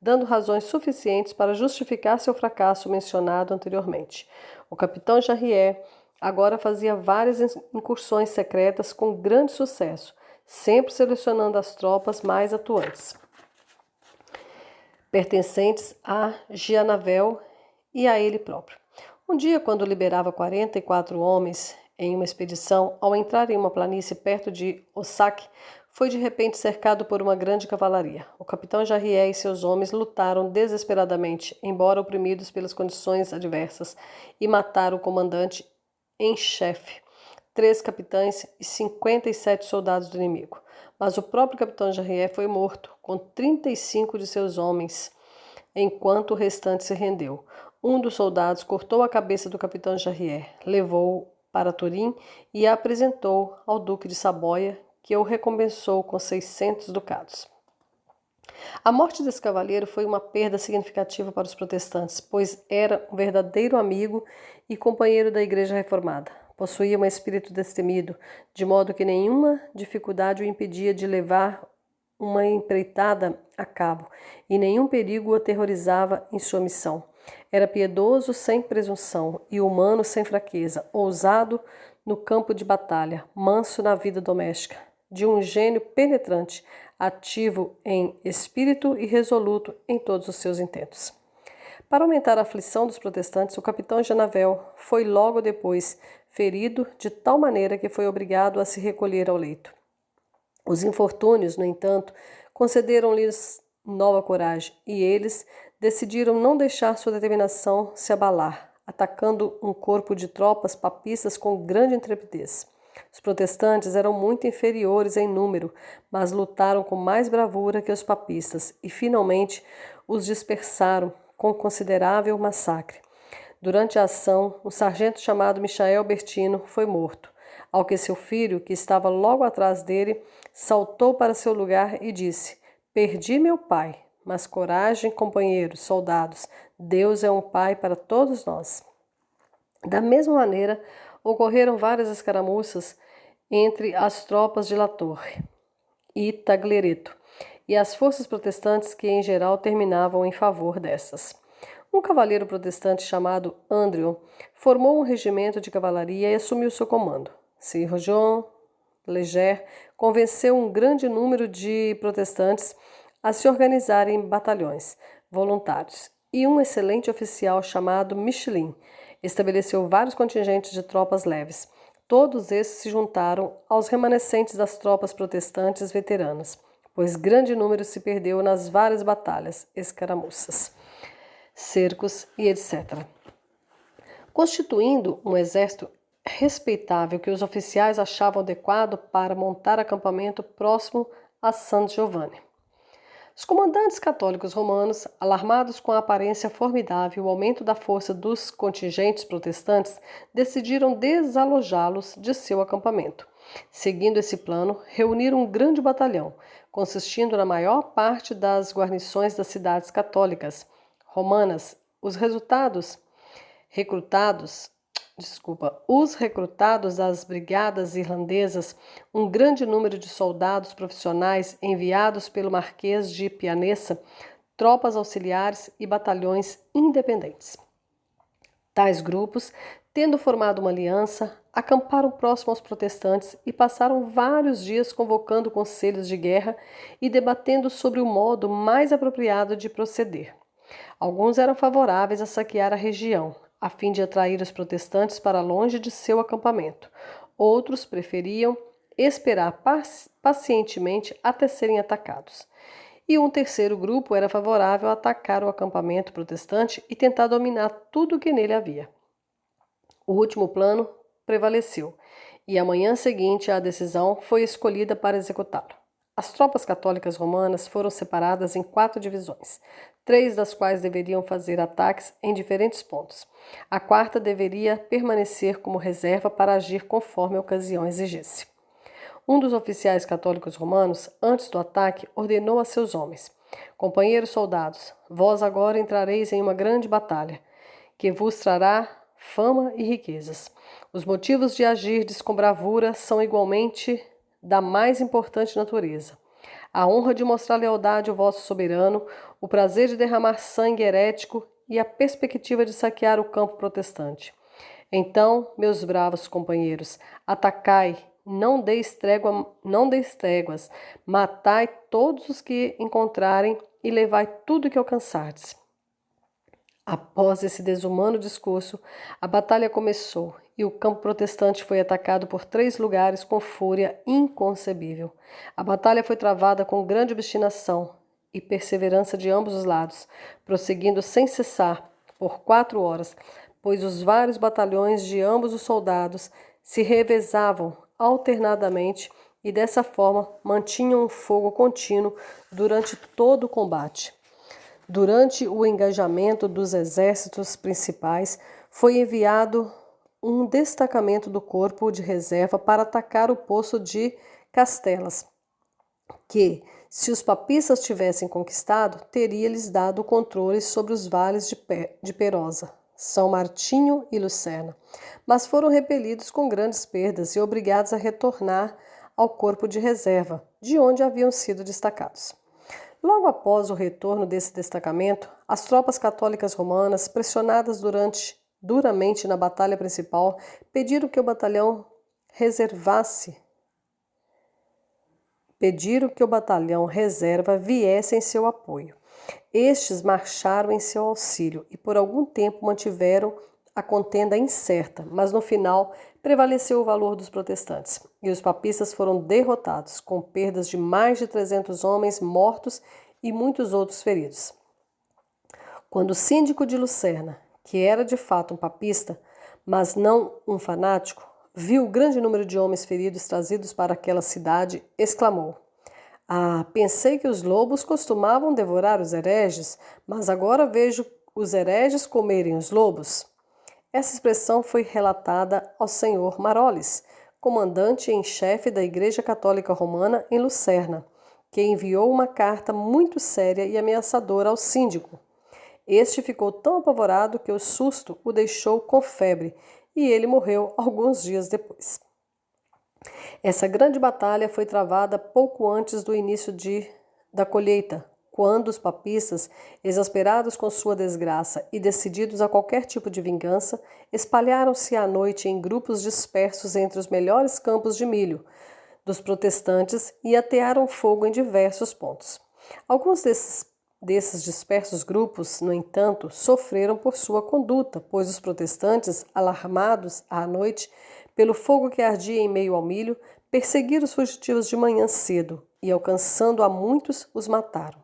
dando razões suficientes para justificar seu fracasso mencionado anteriormente. O capitão Jarrier agora fazia várias incursões secretas com grande sucesso, sempre selecionando as tropas mais atuantes, pertencentes a Janavel e a ele próprio. Um dia, quando liberava 44 homens em uma expedição, ao entrar em uma planície perto de Ossac, foi de repente cercado por uma grande cavalaria. O capitão Jarrier e seus homens lutaram desesperadamente, embora oprimidos pelas condições adversas, e mataram o comandante em chefe, 3 capitães e 57 soldados do inimigo. Mas o próprio capitão Jarrier foi morto, com 35 de seus homens, enquanto o restante se rendeu. Um dos soldados cortou a cabeça do capitão Jarrier, levou-o para Turim e a apresentou ao duque de Saboia, que o recompensou com 600 ducados. A morte desse cavaleiro foi uma perda significativa para os protestantes, pois era um verdadeiro amigo e companheiro da Igreja Reformada. Possuía um espírito destemido, de modo que nenhuma dificuldade o impedia de levar uma empreitada a cabo, e nenhum perigo o aterrorizava em sua missão. Era piedoso sem presunção e humano sem fraqueza, ousado no campo de batalha, manso na vida doméstica, de um gênio penetrante, ativo em espírito e resoluto em todos os seus intentos. Para aumentar a aflição dos protestantes, o capitão Janavel foi logo depois ferido de tal maneira que foi obrigado a se recolher ao leito. Os infortúnios, no entanto, concederam-lhes nova coragem e eles decidiram não deixar sua determinação se abalar, atacando um corpo de tropas papistas com grande intrepidez. Os protestantes eram muito inferiores em número, mas lutaram com mais bravura que os papistas e finalmente os dispersaram com considerável massacre. Durante a ação, um sargento chamado Michael Bertino foi morto, ao que seu filho, que estava logo atrás dele, saltou para seu lugar e disse: "Perdi meu pai, mas coragem, companheiros, soldados, Deus é um pai para todos nós." Da mesma maneira, ocorreram várias escaramuças entre as tropas de La Torre e Tagliareto e as forças protestantes que, em geral, terminavam em favor dessas. Um cavaleiro protestante chamado Andrew formou um regimento de cavalaria e assumiu seu comando. Sir John Leger convenceu um grande número de protestantes a se organizarem em batalhões voluntários, e um excelente oficial chamado Michelin estabeleceu vários contingentes de tropas leves. Todos esses se juntaram aos remanescentes das tropas protestantes veteranas, pois grande número se perdeu nas várias batalhas, escaramuças, cercos e etc., constituindo um exército respeitável que os oficiais achavam adequado para montar acampamento próximo a San Giovanni. Os comandantes católicos romanos, alarmados com a aparência formidável e o aumento da força dos contingentes protestantes, decidiram desalojá-los de seu acampamento. Seguindo esse plano, reuniram um grande batalhão, consistindo na maior parte das guarnições das cidades católicas romanas. Os recrutados das brigadas irlandesas, um grande número de soldados profissionais enviados pelo Marquês de Pianessa, tropas auxiliares e batalhões independentes. Tais grupos, tendo formado uma aliança, acamparam próximo aos protestantes e passaram vários dias convocando conselhos de guerra e debatendo sobre o modo mais apropriado de proceder. Alguns eram favoráveis a saquear a região, a fim de atrair os protestantes para longe de seu acampamento. Outros preferiam esperar pacientemente até serem atacados. E um terceiro grupo era favorável a atacar o acampamento protestante e tentar dominar tudo o que nele havia. O último plano prevaleceu, e a manhã seguinte a decisão foi escolhida para executá-lo. As tropas católicas romanas foram separadas em 4 divisões, 3 das quais deveriam fazer ataques em diferentes pontos. A quarta deveria permanecer como reserva para agir conforme a ocasião exigisse. Um dos oficiais católicos romanos, antes do ataque, ordenou a seus homens: companheiros soldados, vós agora entrareis em uma grande batalha, que vos trará fama e riquezas. Os motivos de agirdes com bravura são igualmente da mais importante natureza: a honra de mostrar lealdade ao vosso soberano, o prazer de derramar sangue herético e a perspectiva de saquear o campo protestante. Então, meus bravos companheiros, atacai, não deis tréguas, matai todos os que encontrarem e levai tudo o que alcançardes. Após esse desumano discurso, a batalha começou e o campo protestante foi atacado por 3 lugares com fúria inconcebível. A batalha foi travada com grande obstinação e perseverança de ambos os lados, prosseguindo sem cessar por 4 horas, pois os vários batalhões de ambos os soldados se revezavam alternadamente e dessa forma mantinham um fogo contínuo durante todo o combate. Durante o engajamento dos exércitos principais, foi enviado um destacamento do corpo de reserva para atacar o poço de Castelas, que, se os papistas tivessem conquistado, teria-lhes dado o controle sobre os vales de Perosa, São Martinho e Lucerna, mas foram repelidos com grandes perdas e obrigados a retornar ao corpo de reserva, de onde haviam sido destacados. Logo após o retorno desse destacamento, as tropas católicas romanas, pressionadas duramente na batalha principal, pediram que o batalhão reserva viesse em seu apoio. Estes marcharam em seu auxílio e por algum tempo mantiveram a contenda incerta, mas no final prevaleceu o valor dos protestantes e os papistas foram derrotados, com perdas de mais de 300 homens mortos e muitos outros feridos. Quando o síndico de Lucerna, que era de fato um papista, mas não um fanático, viu o grande número de homens feridos trazidos para aquela cidade, exclamou: "Ah, pensei que os lobos costumavam devorar os hereges, mas agora vejo os hereges comerem os lobos." Essa expressão foi relatada ao senhor Marolis, comandante em chefe da Igreja Católica Romana em Lucerna, que enviou uma carta muito séria e ameaçadora ao síndico. Este ficou tão apavorado que o susto o deixou com febre e ele morreu alguns dias depois. Essa grande batalha foi travada pouco antes do início da colheita, quando os papistas, exasperados com sua desgraça e decididos a qualquer tipo de vingança, espalharam-se à noite em grupos dispersos entre os melhores campos de milho dos protestantes e atearam fogo em diversos pontos. Alguns desses dispersos grupos, no entanto, sofreram por sua conduta, pois os protestantes, alarmados à noite pelo fogo que ardia em meio ao milho, perseguiram os fugitivos de manhã cedo e, alcançando a muitos, os mataram.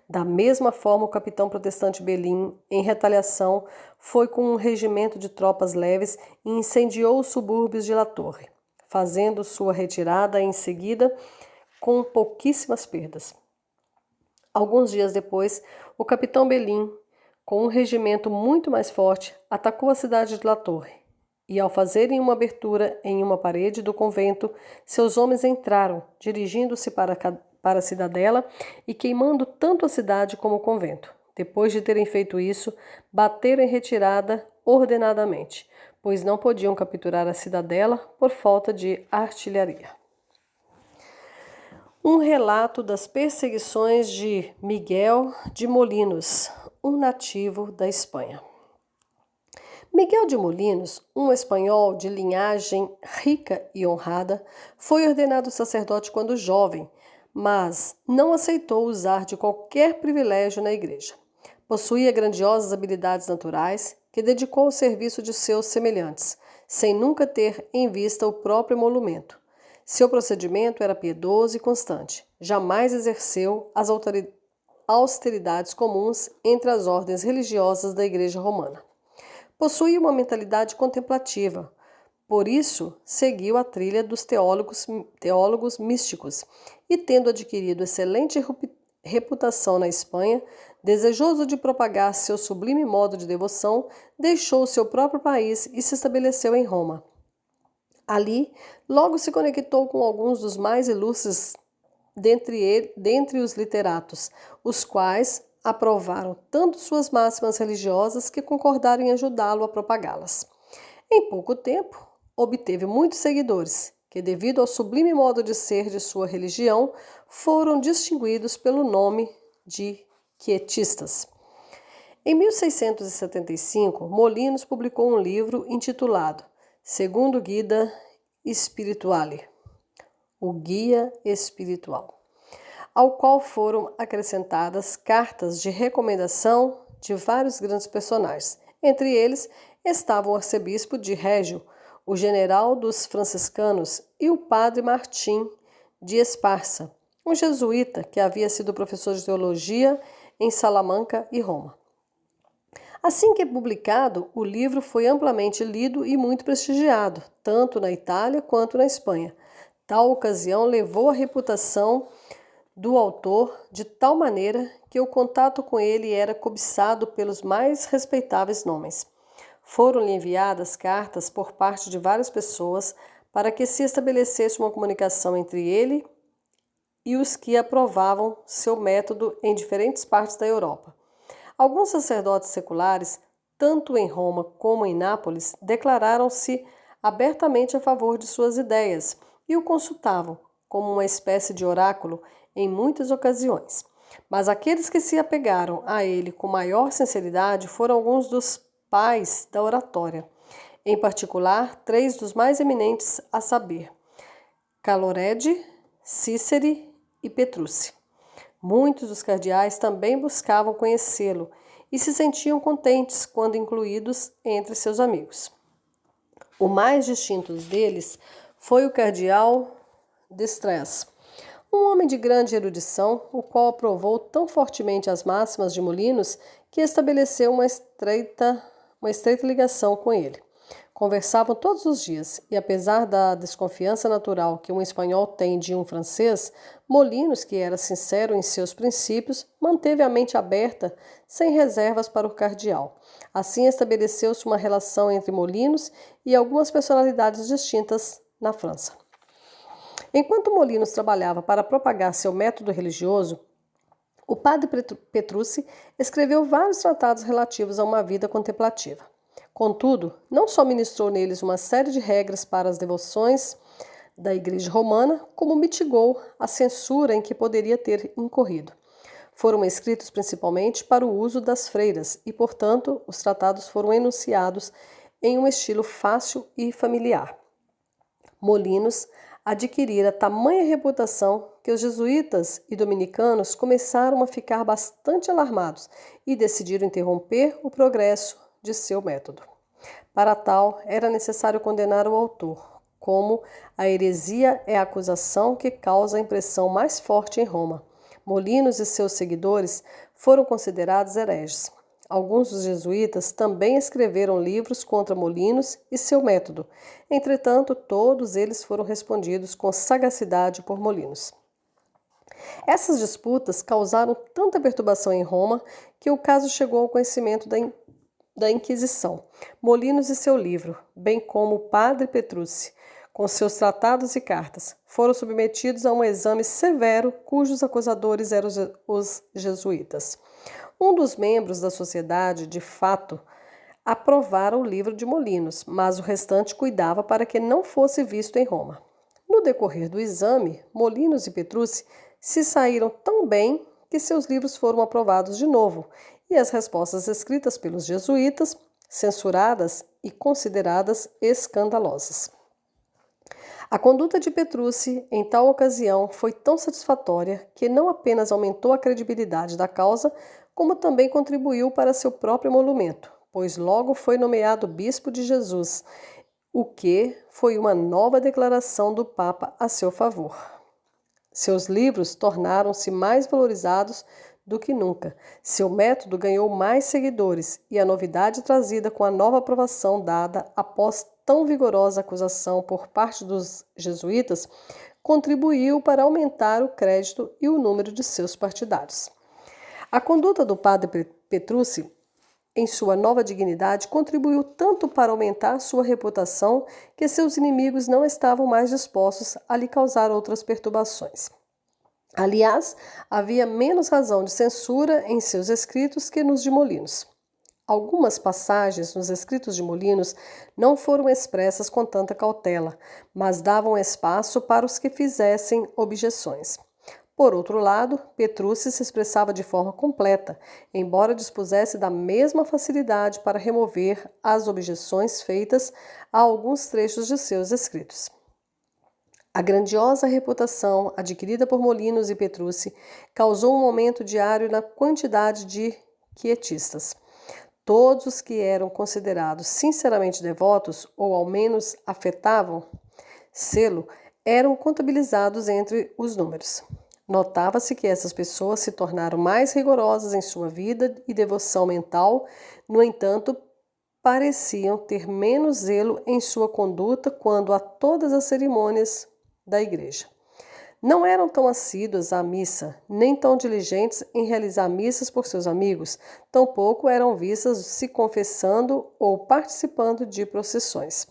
Da mesma forma, o capitão protestante Belin, em retaliação, foi com um regimento de tropas leves e incendiou os subúrbios de La Torre, fazendo sua retirada em seguida com pouquíssimas perdas. Alguns dias depois, o capitão Belin, com um regimento muito mais forte, atacou a cidade de La Torre. E ao fazerem uma abertura em uma parede do convento, seus homens entraram, dirigindo-se para a cidadela e queimando tanto a cidade como o convento. Depois de terem feito isso, bateram em retirada ordenadamente, pois não podiam capturar a cidadela por falta de artilharia. Um relato das perseguições de Miguel de Molinos, um nativo da Espanha. Miguel de Molinos, um espanhol de linhagem rica e honrada, foi ordenado sacerdote quando jovem, mas não aceitou usar de qualquer privilégio na igreja. Possuía grandiosas habilidades naturais que dedicou ao serviço de seus semelhantes, sem nunca ter em vista o próprio emolumento. Seu procedimento era piedoso e constante. Jamais exerceu as austeridades comuns entre as ordens religiosas da Igreja Romana. Possuía uma mentalidade contemplativa, por isso seguiu a trilha dos teólogos místicos e, tendo adquirido excelente reputação na Espanha, desejoso de propagar seu sublime modo de devoção, deixou seu próprio país e se estabeleceu em Roma. Ali, logo se conectou com alguns dos mais ilustres dentre os literatos, os quais aprovaram tanto suas máximas religiosas que concordaram em ajudá-lo a propagá-las. Em pouco tempo, obteve muitos seguidores, que, devido ao sublime modo de ser de sua religião, foram distinguidos pelo nome de quietistas. Em 1675, Molinos publicou um livro intitulado Segundo Guida Spirituale, o Guia Espiritual, ao qual foram acrescentadas cartas de recomendação de vários grandes personagens. Entre eles estavam o arcebispo de Régio, o general dos franciscanos e o padre Martim de Esparça, um jesuíta que havia sido professor de teologia em Salamanca e Roma. Assim que publicado, o livro foi amplamente lido e muito prestigiado, tanto na Itália quanto na Espanha. Tal ocasião levou a reputação do autor de tal maneira que o contato com ele era cobiçado pelos mais respeitáveis nomes. Foram-lhe enviadas cartas por parte de várias pessoas para que se estabelecesse uma comunicação entre ele e os que aprovavam seu método em diferentes partes da Europa. Alguns sacerdotes seculares, tanto em Roma como em Nápoles, declararam-se abertamente a favor de suas ideias e o consultavam, como uma espécie de oráculo, em muitas ocasiões. Mas aqueles que se apegaram a ele com maior sinceridade foram alguns dos pais da oratória, em particular 3 dos mais eminentes, a saber, Calorede, Cícere e Petrucci. Muitos dos cardeais também buscavam conhecê-lo e se sentiam contentes quando incluídos entre seus amigos. O mais distinto deles foi o cardeal d'Estrées, um homem de grande erudição, o qual aprovou tão fortemente as máximas de Molinos que estabeleceu uma estreita ligação com ele. Conversavam todos os dias e, apesar da desconfiança natural que um espanhol tem de um francês, Molinos, que era sincero em seus princípios, manteve a mente aberta, sem reservas para o cardeal. Assim estabeleceu-se uma relação entre Molinos e algumas personalidades distintas na França. Enquanto Molinos trabalhava para propagar seu método religioso, o padre Petrucci escreveu vários tratados relativos a uma vida contemplativa. Contudo, não só ministrou neles uma série de regras para as devoções da Igreja Romana, como mitigou a censura em que poderia ter incorrido. Foram escritos principalmente para o uso das freiras e, portanto, os tratados foram enunciados em um estilo fácil e familiar. Molinos adquirira tamanha reputação que os jesuítas e dominicanos começaram a ficar bastante alarmados e decidiram interromper o progresso de seu método. Para tal, era necessário condenar o autor, como a heresia é a acusação que causa a impressão mais forte em Roma. Molinos e seus seguidores foram considerados hereges. Alguns dos jesuítas também escreveram livros contra Molinos e seu método. Entretanto, todos eles foram respondidos com sagacidade por Molinos. Essas disputas causaram tanta perturbação em Roma que o caso chegou ao conhecimento da Inquisição. Molinos e seu livro, bem como o padre Petrucci, com seus tratados e cartas, foram submetidos a um exame severo cujos acusadores eram os jesuítas. Um dos membros da sociedade, de fato, aprovara o livro de Molinos, mas o restante cuidava para que não fosse visto em Roma. No decorrer do exame, Molinos e Petrucci se saíram tão bem que seus livros foram aprovados de novo, e as respostas escritas pelos jesuítas, censuradas e consideradas escandalosas. A conduta de Petrucci, em tal ocasião, foi tão satisfatória que não apenas aumentou a credibilidade da causa, como também contribuiu para seu próprio emolumento, pois logo foi nomeado bispo de Jesus, o que foi uma nova declaração do Papa a seu favor. Seus livros tornaram-se mais valorizados do que nunca. Seu método ganhou mais seguidores e a novidade trazida com a nova aprovação dada após tão vigorosa acusação por parte dos jesuítas contribuiu para aumentar o crédito e o número de seus partidários. A conduta do padre Petrucci, em sua nova dignidade, contribuiu tanto para aumentar sua reputação que seus inimigos não estavam mais dispostos a lhe causar outras perturbações. Aliás, havia menos razão de censura em seus escritos que nos de Molinos. Algumas passagens nos escritos de Molinos não foram expressas com tanta cautela, mas davam espaço para os que fizessem objeções. Por outro lado, Petrucci se expressava de forma completa, embora dispusesse da mesma facilidade para remover as objeções feitas a alguns trechos de seus escritos. A grandiosa reputação adquirida por Molinos e Petrucci causou um aumento diário na quantidade de quietistas. Todos os que eram considerados sinceramente devotos, ou ao menos afetavam sê-lo, eram contabilizados entre os números. Notava-se que essas pessoas se tornaram mais rigorosas em sua vida e devoção mental, no entanto, pareciam ter menos zelo em sua conduta quanto a todas as cerimônias da igreja. Não eram tão assíduos à missa, nem tão diligentes em realizar missas por seus amigos, tampouco eram vistas se confessando ou participando de procissões.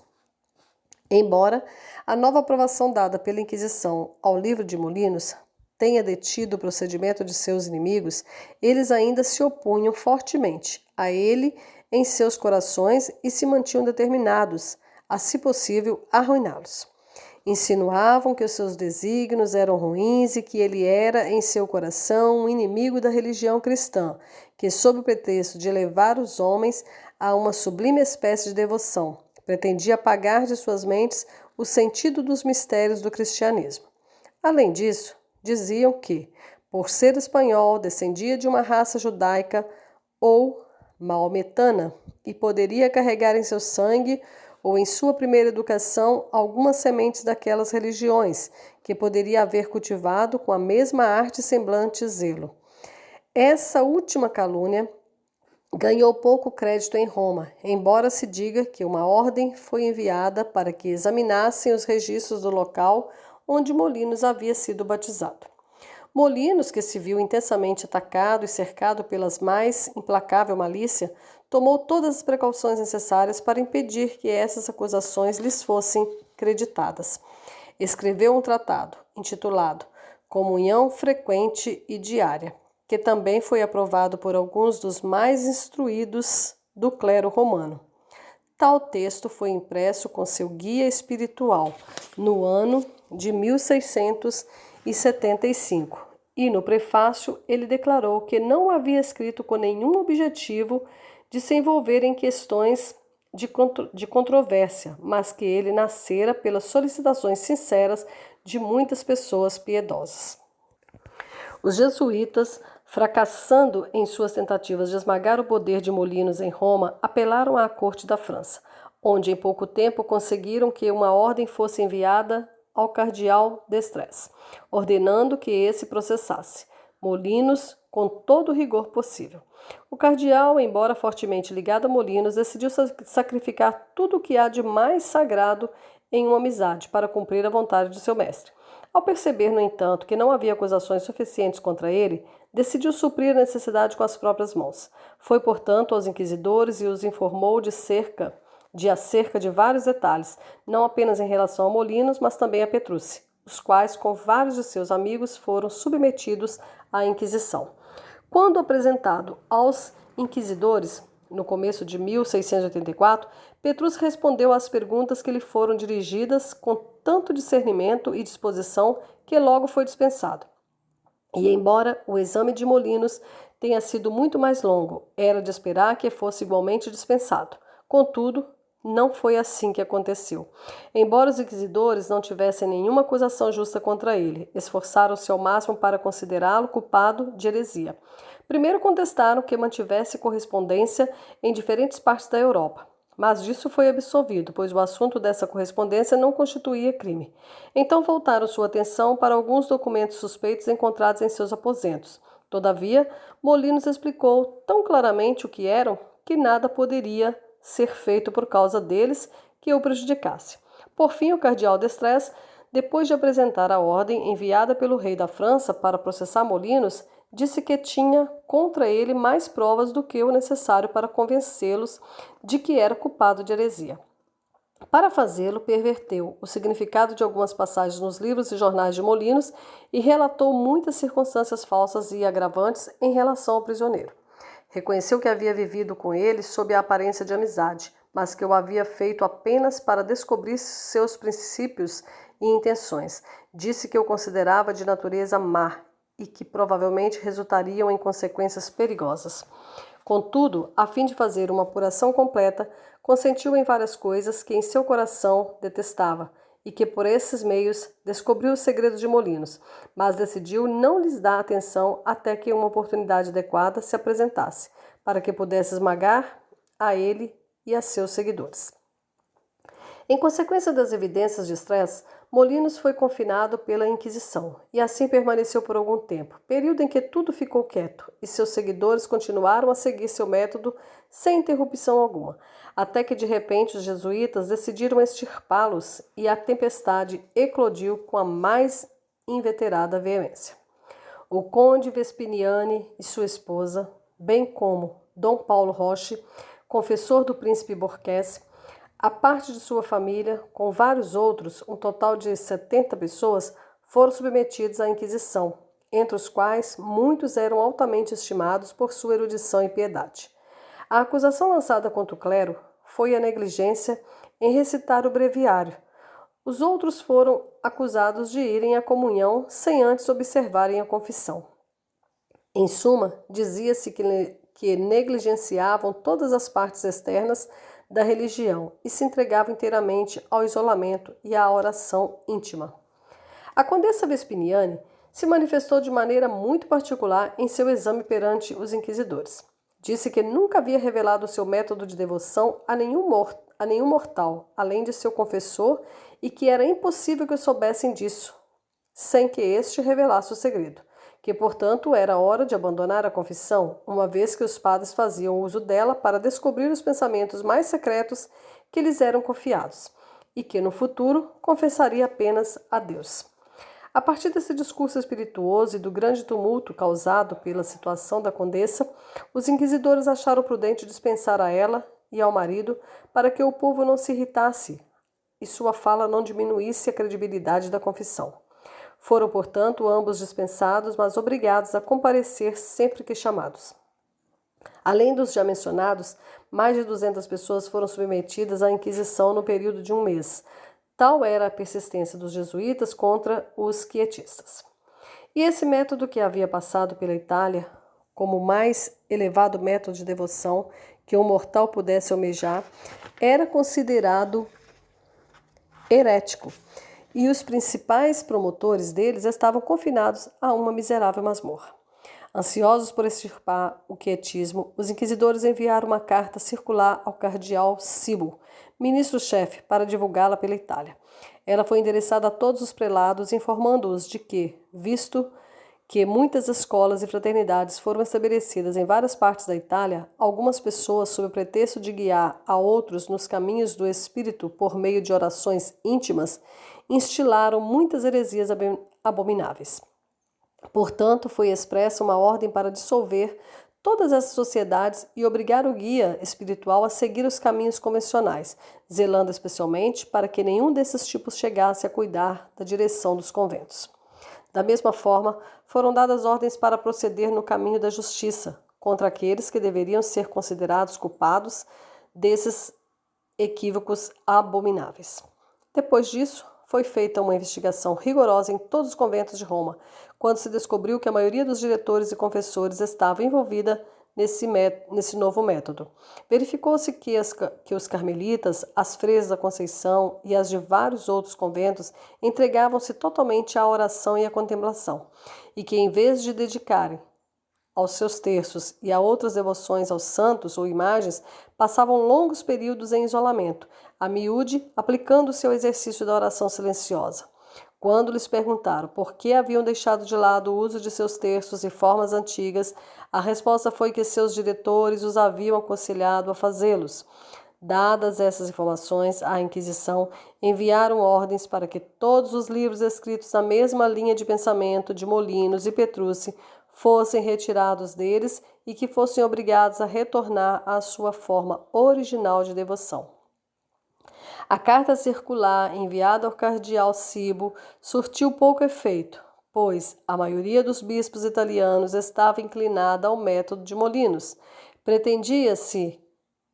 Embora a nova aprovação dada pela Inquisição ao livro de Molinos tenha detido o procedimento de seus inimigos, eles ainda se opunham fortemente a ele em seus corações e se mantinham determinados a, se possível, arruiná-los. Insinuavam que os seus desígnios eram ruins e que ele era, em seu coração, um inimigo da religião cristã, que, sob o pretexto de elevar os homens a uma sublime espécie de devoção, pretendia apagar de suas mentes o sentido dos mistérios do cristianismo. Além disso, diziam que, por ser espanhol, descendia de uma raça judaica ou maometana e poderia carregar em seu sangue ou em sua primeira educação algumas sementes daquelas religiões, que poderia haver cultivado com a mesma arte, semblante e zelo. Essa última calúnia ganhou pouco crédito em Roma, embora se diga que uma ordem foi enviada para que examinassem os registros do local onde Molinos havia sido batizado. Molinos, que se viu intensamente atacado e cercado pelas mais implacável malícia, tomou todas as precauções necessárias para impedir que essas acusações lhes fossem creditadas. Escreveu um tratado, intitulado Comunhão Frequente e Diária, que também foi aprovado por alguns dos mais instruídos do clero romano. Tal texto foi impresso com seu guia espiritual no ano de 1675 e no prefácio ele declarou que não havia escrito com nenhum objetivo de se envolver em questões de controvérsia, mas que ele nascera pelas solicitações sinceras de muitas pessoas piedosas. Os jesuítas, fracassando em suas tentativas de esmagar o poder de Molinos em Roma, apelaram à corte da França, onde em pouco tempo conseguiram que uma ordem fosse enviada ao cardeal d'Estrées, ordenando que esse processasse Molinos com todo o rigor possível. O cardeal, embora fortemente ligado a Molinos, decidiu sacrificar tudo o que há de mais sagrado em uma amizade para cumprir a vontade de seu mestre. Ao perceber, no entanto, que não havia acusações suficientes contra ele, decidiu suprir a necessidade com as próprias mãos. Foi, portanto, aos inquisidores e os informou acerca de vários detalhes, não apenas em relação a Molinos, mas também a Petrucci, os quais, com vários de seus amigos, foram submetidos à Inquisição. Quando apresentado aos inquisidores, no começo de 1684, Petrucci respondeu às perguntas que lhe foram dirigidas com tanto discernimento e disposição que logo foi dispensado. E embora o exame de Molinos tenha sido muito mais longo, era de esperar que fosse igualmente dispensado. Contudo, não foi assim que aconteceu. Embora os inquisidores não tivessem nenhuma acusação justa contra ele, esforçaram-se ao máximo para considerá-lo culpado de heresia. Primeiro contestaram que mantivesse correspondência em diferentes partes da Europa, mas disso foi absolvido, pois o assunto dessa correspondência não constituía crime. Então voltaram sua atenção para alguns documentos suspeitos encontrados em seus aposentos. Todavia, Molinos explicou tão claramente o que eram que nada poderia ser feito por causa deles que o prejudicasse. Por fim, o cardeal d'Estrées, depois de apresentar a ordem enviada pelo rei da França para processar Molinos, disse que tinha contra ele mais provas do que o necessário para convencê-los de que era culpado de heresia. Para fazê-lo, perverteu o significado de algumas passagens nos livros e jornais de Molinos e relatou muitas circunstâncias falsas e agravantes em relação ao prisioneiro. Reconheceu que havia vivido com ele sob a aparência de amizade, mas que o havia feito apenas para descobrir seus princípios e intenções. Disse que o considerava de natureza má e que provavelmente resultariam em consequências perigosas. Contudo, a fim de fazer uma apuração completa, consentiu em várias coisas que em seu coração detestava e que por esses meios descobriu os segredos de Molinos, mas decidiu não lhes dar atenção até que uma oportunidade adequada se apresentasse, para que pudesse esmagar a ele e a seus seguidores. Em consequência das evidências de Estrés, Molinos foi confinado pela Inquisição e assim permaneceu por algum tempo, período em que tudo ficou quieto e seus seguidores continuaram a seguir seu método sem interrupção alguma, até que de repente os jesuítas decidiram extirpá-los e a tempestade eclodiu com a mais inveterada veemência. O conde Vespiniani e sua esposa, bem como Dom Paulo Roche, confessor do príncipe Borghese, a parte de sua família, com vários outros, um total de 70 pessoas, foram submetidos à Inquisição, entre os quais muitos eram altamente estimados por sua erudição e piedade. A acusação lançada contra o clero foi a negligência em recitar o breviário. Os outros foram acusados de irem à comunhão sem antes observarem a confissão. Em suma, dizia-se que negligenciavam todas as partes externas da religião e se entregavam inteiramente ao isolamento e à oração íntima. A condessa Vespiniani se manifestou de maneira muito particular em seu exame perante os inquisidores. Disse que nunca havia revelado seu método de devoção a nenhum mortal, além de seu confessor, e que era impossível que soubessem disso, sem que este revelasse o segredo, que, portanto, era hora de abandonar a confissão, uma vez que os padres faziam uso dela para descobrir os pensamentos mais secretos que lhes eram confiados, e que, no futuro, confessaria apenas a Deus. A partir desse discurso espirituoso e do grande tumulto causado pela situação da condessa, os inquisidores acharam prudente dispensar a ela e ao marido para que o povo não se irritasse e sua fala não diminuísse a credibilidade da confissão. Foram, portanto, ambos dispensados, mas obrigados a comparecer sempre que chamados. Além dos já mencionados, mais de 200 pessoas foram submetidas à Inquisição no período de um mês. Tal era a persistência dos jesuítas contra os quietistas. E esse método que havia passado pela Itália como o mais elevado método de devoção que um mortal pudesse almejar, era considerado herético, e os principais promotores deles estavam confinados a uma miserável masmorra. Ansiosos por extirpar o quietismo, os inquisidores enviaram uma carta circular ao cardeal Cibo, ministro-chefe, para divulgá-la pela Itália. Ela foi endereçada a todos os prelados, informando-os de que, visto que muitas escolas e fraternidades foram estabelecidas em várias partes da Itália, algumas pessoas, sob o pretexto de guiar a outros nos caminhos do espírito por meio de orações íntimas, instilaram muitas heresias abomináveis. Portanto, foi expressa uma ordem para dissolver todas essas sociedades e obrigar o guia espiritual a seguir os caminhos convencionais, zelando especialmente para que nenhum desses tipos chegasse a cuidar da direção dos conventos. Da mesma forma, foram dadas ordens para proceder no caminho da justiça contra aqueles que deveriam ser considerados culpados desses equívocos abomináveis. Depois disso, foi feita uma investigação rigorosa em todos os conventos de Roma, quando se descobriu que a maioria dos diretores e confessores estava envolvida nesse novo método. Verificou-se que os carmelitas, as freiras da Conceição e as de vários outros conventos entregavam-se totalmente à oração e à contemplação, e que, em vez de dedicarem aos seus terços e a outras devoções aos santos ou imagens, passavam longos períodos em isolamento, a miúde aplicando-se ao exercício da oração silenciosa. Quando lhes perguntaram por que haviam deixado de lado o uso de seus terços e formas antigas, a resposta foi que seus diretores os haviam aconselhado a fazê-los. Dadas essas informações, a Inquisição enviaram ordens para que todos os livros escritos na mesma linha de pensamento de Molinos e Petrucci fossem retirados deles e que fossem obrigados a retornar à sua forma original de devoção. A carta circular enviada ao cardeal Cibo surtiu pouco efeito, pois a maioria dos bispos italianos estava inclinada ao método de Molinos. Pretendia-se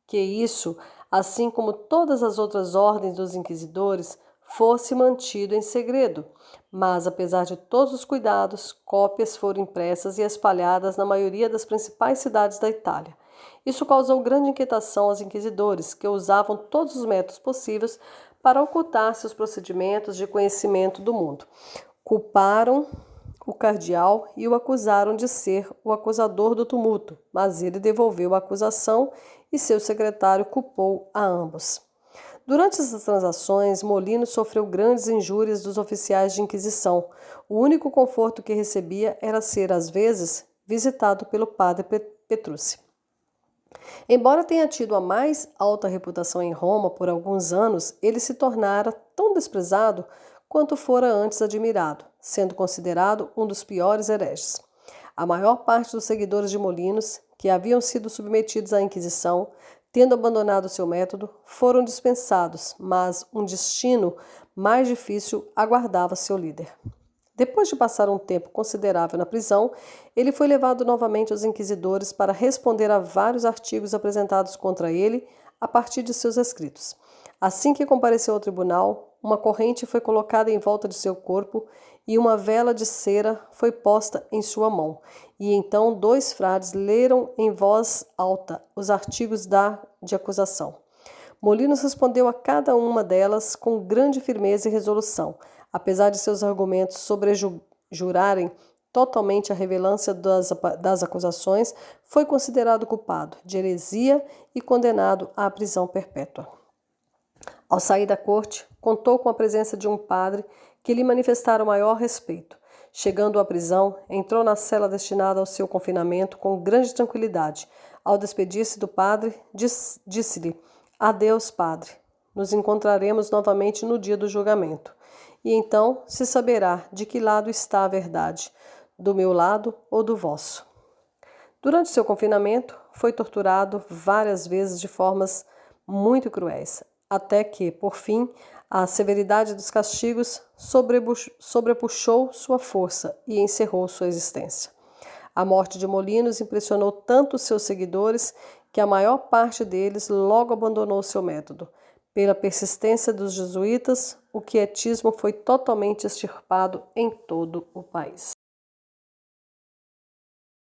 que isso, assim como todas as outras ordens dos inquisidores, fosse mantido em segredo, mas apesar de todos os cuidados, cópias foram impressas e espalhadas na maioria das principais cidades da Itália. Isso causou grande inquietação aos inquisidores, que usavam todos os métodos possíveis para ocultar seus procedimentos de conhecimento do mundo. Culparam o cardeal e o acusaram de ser o acusador do tumulto, mas ele devolveu a acusação e seu secretário culpou a ambos. Durante essas transações, Molino sofreu grandes injúrias dos oficiais de Inquisição. O único conforto que recebia era ser, às vezes, visitado pelo padre Petrucci. Embora tenha tido a mais alta reputação em Roma por alguns anos, ele se tornara tão desprezado quanto fora antes admirado, sendo considerado um dos piores hereges. A maior parte dos seguidores de Molinos, que haviam sido submetidos à Inquisição, tendo abandonado seu método, foram dispensados, mas um destino mais difícil aguardava seu líder. Depois de passar um tempo considerável na prisão, ele foi levado novamente aos inquisidores para responder a vários artigos apresentados contra ele a partir de seus escritos. Assim que compareceu ao tribunal, uma corrente foi colocada em volta de seu corpo e uma vela de cera foi posta em sua mão. E então 2 frades leram em voz alta os artigos de acusação. Molinos respondeu a cada uma delas com grande firmeza e resolução, apesar de seus argumentos sobrejurarem totalmente a relevância das acusações, foi considerado culpado de heresia e condenado à prisão perpétua. Ao sair da corte, contou com a presença de um padre que lhe manifestara o maior respeito. Chegando à prisão, entrou na cela destinada ao seu confinamento com grande tranquilidade. Ao despedir-se do padre, disse-lhe: "Adeus, padre. Nos encontraremos novamente no dia do julgamento. E então se saberá de que lado está a verdade, do meu lado ou do vosso." Durante seu confinamento, foi torturado várias vezes de formas muito cruéis, até que, por fim, a severidade dos castigos sobrepuxou sua força e encerrou sua existência. A morte de Molinos impressionou tanto os seus seguidores que a maior parte deles logo abandonou seu método. Pela persistência dos jesuítas, o quietismo foi totalmente extirpado em todo o país.